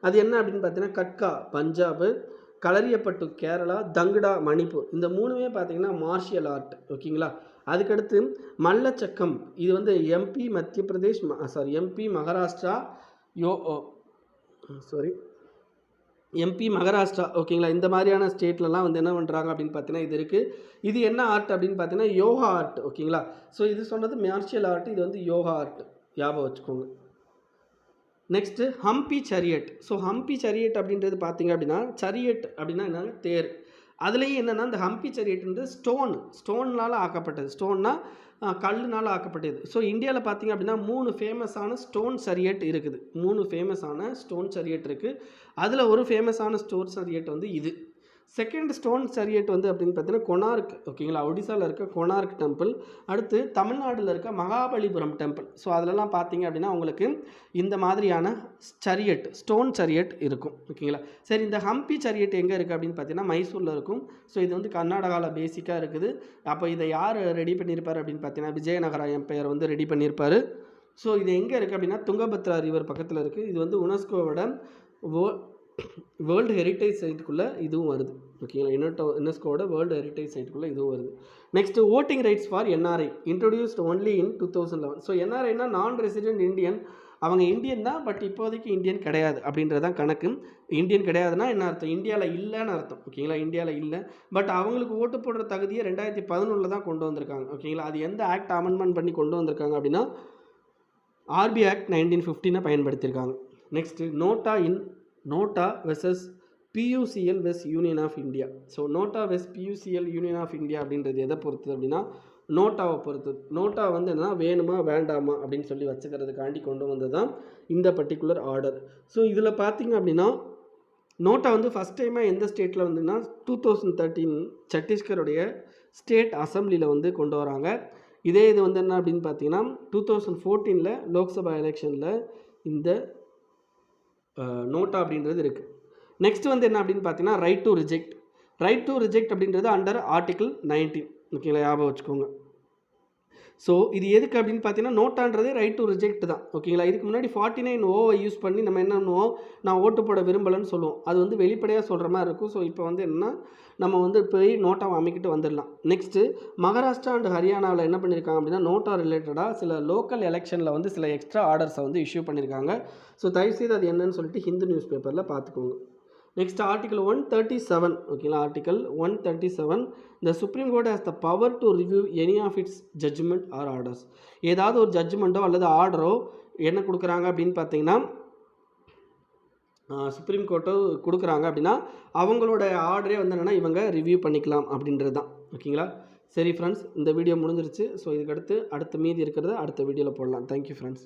அது என்ன அப்படின்னு பார்த்தீங்கன்னா கட்கா பஞ்சாபு, களரியப்பட்டு கேரளா, தங்கடா மணிப்பூர், இந்த மூணுமே பார்த்திங்கன்னா மார்ஷியல் ஆர்ட். ஓகேங்களா, அதுக்கடுத்து மல்லச்சக்கம், இது வந்து எம்பி மத்திய பிரதேஷ் எம்பி மகாராஷ்டிரா எம்பி மகாராஷ்டிரா. ஓகேங்களா, இந்த மாதிரியான ஸ்டேட்லலாம் வந்து என்ன பண்ணுறாங்க அப்படின்னு பார்த்தீங்கன்னா இது இருக்குது. இது என்ன ஆர்ட் அப்படின்னு பார்த்தீங்கன்னா யோகா ஆர்ட். ஓகேங்களா, ஸோ இது சொன்னது மார்ஷியல் ஆர்ட், இது வந்து யோகா ஆர்ட், ஞாபகம் வச்சுக்கோங்க. நெக்ஸ்ட்டு ஹம்பி சரியட். ஸோ ஹம்பி சரியட் அப்படின்றது பார்த்திங்க அப்படின்னா சரியட் அப்படின்னா என்னங்க தேர். அதுலேயும் என்னென்னா இந்த ஹம்பி சரியட்ன்றது ஸ்டோன்னால் ஆக்கப்பட்டது. ஸ்டோன்னா கல்லுனால் ஆக்கப்பட்டது. ஸோ இந்தியாவில் பார்த்திங்க அப்படின்னா 3 ஃபேமஸான ஸ்டோன் சரியட் இருக்குது. 3 ஃபேமஸான ஸ்டோன் சரியட் இருக்குது. அதில் ஒரு ஃபேமஸான ஸ்டோன் சரியட் வந்து இது. செகண்ட் ஸ்டோன் சரியட் வந்து அப்படின்னு பார்த்தீங்கன்னா கொனார்க். ஓகேங்களா, ஒடிசாவில் இருக்க கொனார்க் டெம்பிள். அடுத்து தமிழ்நாட்டில் இருக்க மகாபலிபுரம் டெம்பிள். ஸோ அதிலலாம் பார்த்தீங்க அப்படின்னா உங்களுக்கு இந்த மாதிரியான ஸ்டோன் சரியட் இருக்கும். ஓகேங்களா, சரி, இந்த ஹம்பி சரியட் எங்கே இருக்குது அப்படின்னு பார்த்தீங்கன்னா மைசூரில் இருக்கும். ஸோ இது வந்து கர்நாடகாவில் பேசிக்காக இருக்குது. அப்போ இதை யார் ரெடி பண்ணியிருப்பார் அப்படின்னு பார்த்தீங்கன்னா விஜயநகரா எம்பையர் வந்து ரெடி பண்ணியிருப்பார். ஸோ இது எங்கே இருக்குது அப்படின்னா துங்கபத்ரா ரிவர் பக்கத்தில் இருக்குது. இது வந்து யுனெஸ்கோவோட வேர்ல்டு ஹெரிட்டேஜ் சைட்டுக்குள்ளே இதுவும் வருது. ஓகேங்களா, யுனெஸ்கோவோட வேர்ல்டு ஹெரிட்டேஜ் சைட்டுக்குள்ளே இதுவும் வருது. Next voting rights for NRI introduced only in 2011. So என்ஆர்ஐனா நான் ரெசிடென்ட் இந்தியன், அவங்க இந்தியன் தான், பட் இப்போதைக்கு இந்தியன் கிடையாது அப்படின்றதான் கணக்கு. இந்தியன் கிடையாதுன்னா என்ன அர்த்தம், இந்தியாவில் இல்லைன்னு அர்த்தம். ஓகேங்களா, இந்தியாவில் இல்லை, பட் அவங்களுக்கு ஓட்டு போடுற தகுதியை 2011 தான் கொண்டு வந்திருக்காங்க. ஓகேங்களா, அது எந்த ஆக்ட் அமெண்ட்மெண்ட் பண்ணி கொண்டு வந்திருக்காங்க அப்படின்னா ஆர்பி ஆக்ட் 1915 பயன்படுத்தியிருக்காங்க. Next NOTA versus PUCL versus union of India. So NOTA versus PUCL union of India அப்படின்றது எதை பொறுத்தது அப்படின்னா நோட்டாவை பொறுத்தது. நோட்டா வந்து என்னென்னா வேணுமா வேண்டாமா அப்படின்னு சொல்லி வச்சுக்கிறதுக்காண்டி கொண்டு வந்தது தான் இந்த பர்டிகுலர் ஆர்டர். ஸோ இதில் பார்த்திங்க அப்படின்னா நோட்டா வந்து ஃபஸ்ட் டைமாக எந்த ஸ்டேட்டில் வந்துன்னா 2013 சத்தீஸ்கருடைய ஸ்டேட் அசம்பிளியில் வந்து கொண்டு வராங்க. இதே இது வந்து என்ன அப்படின்னு பார்த்தீங்கன்னா 2014 லோக்சபா எலெக்ஷனில் இந்த நோட்டா அப்படின்றது இருக்குது. நெக்ஸ்ட் வந்து என்ன அப்படின்னு பார்த்தீங்கன்னா ரைட் டு ரிஜெக்ட் அப்படின்றது அண்டர் ஆர்டிகிள் 19. ஓகேங்களா, ஞாபகம் வச்சுக்கோங்க. ஸோ இது எதுக்கு அப்படின்னு பார்த்தீங்கன்னா நோட்டான்றது ரைட் டு ரிஜெக்ட் தான். ஓகேங்களா, இதுக்கு முன்னாடி 49(o) யூஸ் பண்ணி நம்ம என்ன பண்ணுவோம், நான் ஓட்டு போட விரும்பலைன்னு சொல்லுவோம். அது வந்து வெளிப்படையாக சொல்கிற மாதிரி இருக்கும். ஸோ இப்போ வந்து என்னன்னா நம்ம வந்து போய் நோட்டாவை அமைக்கிட்டு வந்துடலாம். நெக்ஸ்ட்டு மகாராஷ்டிரா அண்ட் ஹரியானாவில் என்ன பண்ணியிருக்காங்க அப்படின்னா நோட்டா ரிலேட்டடாக சில லோக்கல் எலெக்ஷனில் வந்து சில எக்ஸ்ட்ரா ஆர்டர்ஸை வந்து இஷ்யூ பண்ணியிருக்காங்க. ஸோ தயவுசெய்து அது என்னன்னு சொல்லிட்டு ஹிந்து நியூஸ் பேப்பரில் பார்த்துக்கோங்க. Next article 137. ஓகேங்களா, article 137 the Supreme Court has the power to review any of its judgment or orders. ஏதாவது ஒரு ஜட்ஜ்மெண்ட்டோ அல்லது ஆர்டரோ என்ன கொடுக்குறாங்க அப்படின்னு பார்த்தீங்கன்னா சுப்ரீம் கோர்ட்டோ கொடுக்குறாங்க அப்படின்னா அவங்களோட ஆர்டரே வந்து என்னென்னா இவங்க ரிவ்யூ பண்ணிக்கலாம் அப்படின்றது தான். ஓகேங்களா, சரி ஃப்ரெண்ட்ஸ், இந்த வீடியோ முடிஞ்சிருச்சு. ஸோ இதுக்கடுத்து மீதி இருக்கிறத அடுத்த வீடியோவில் போடலாம். Thank you friends.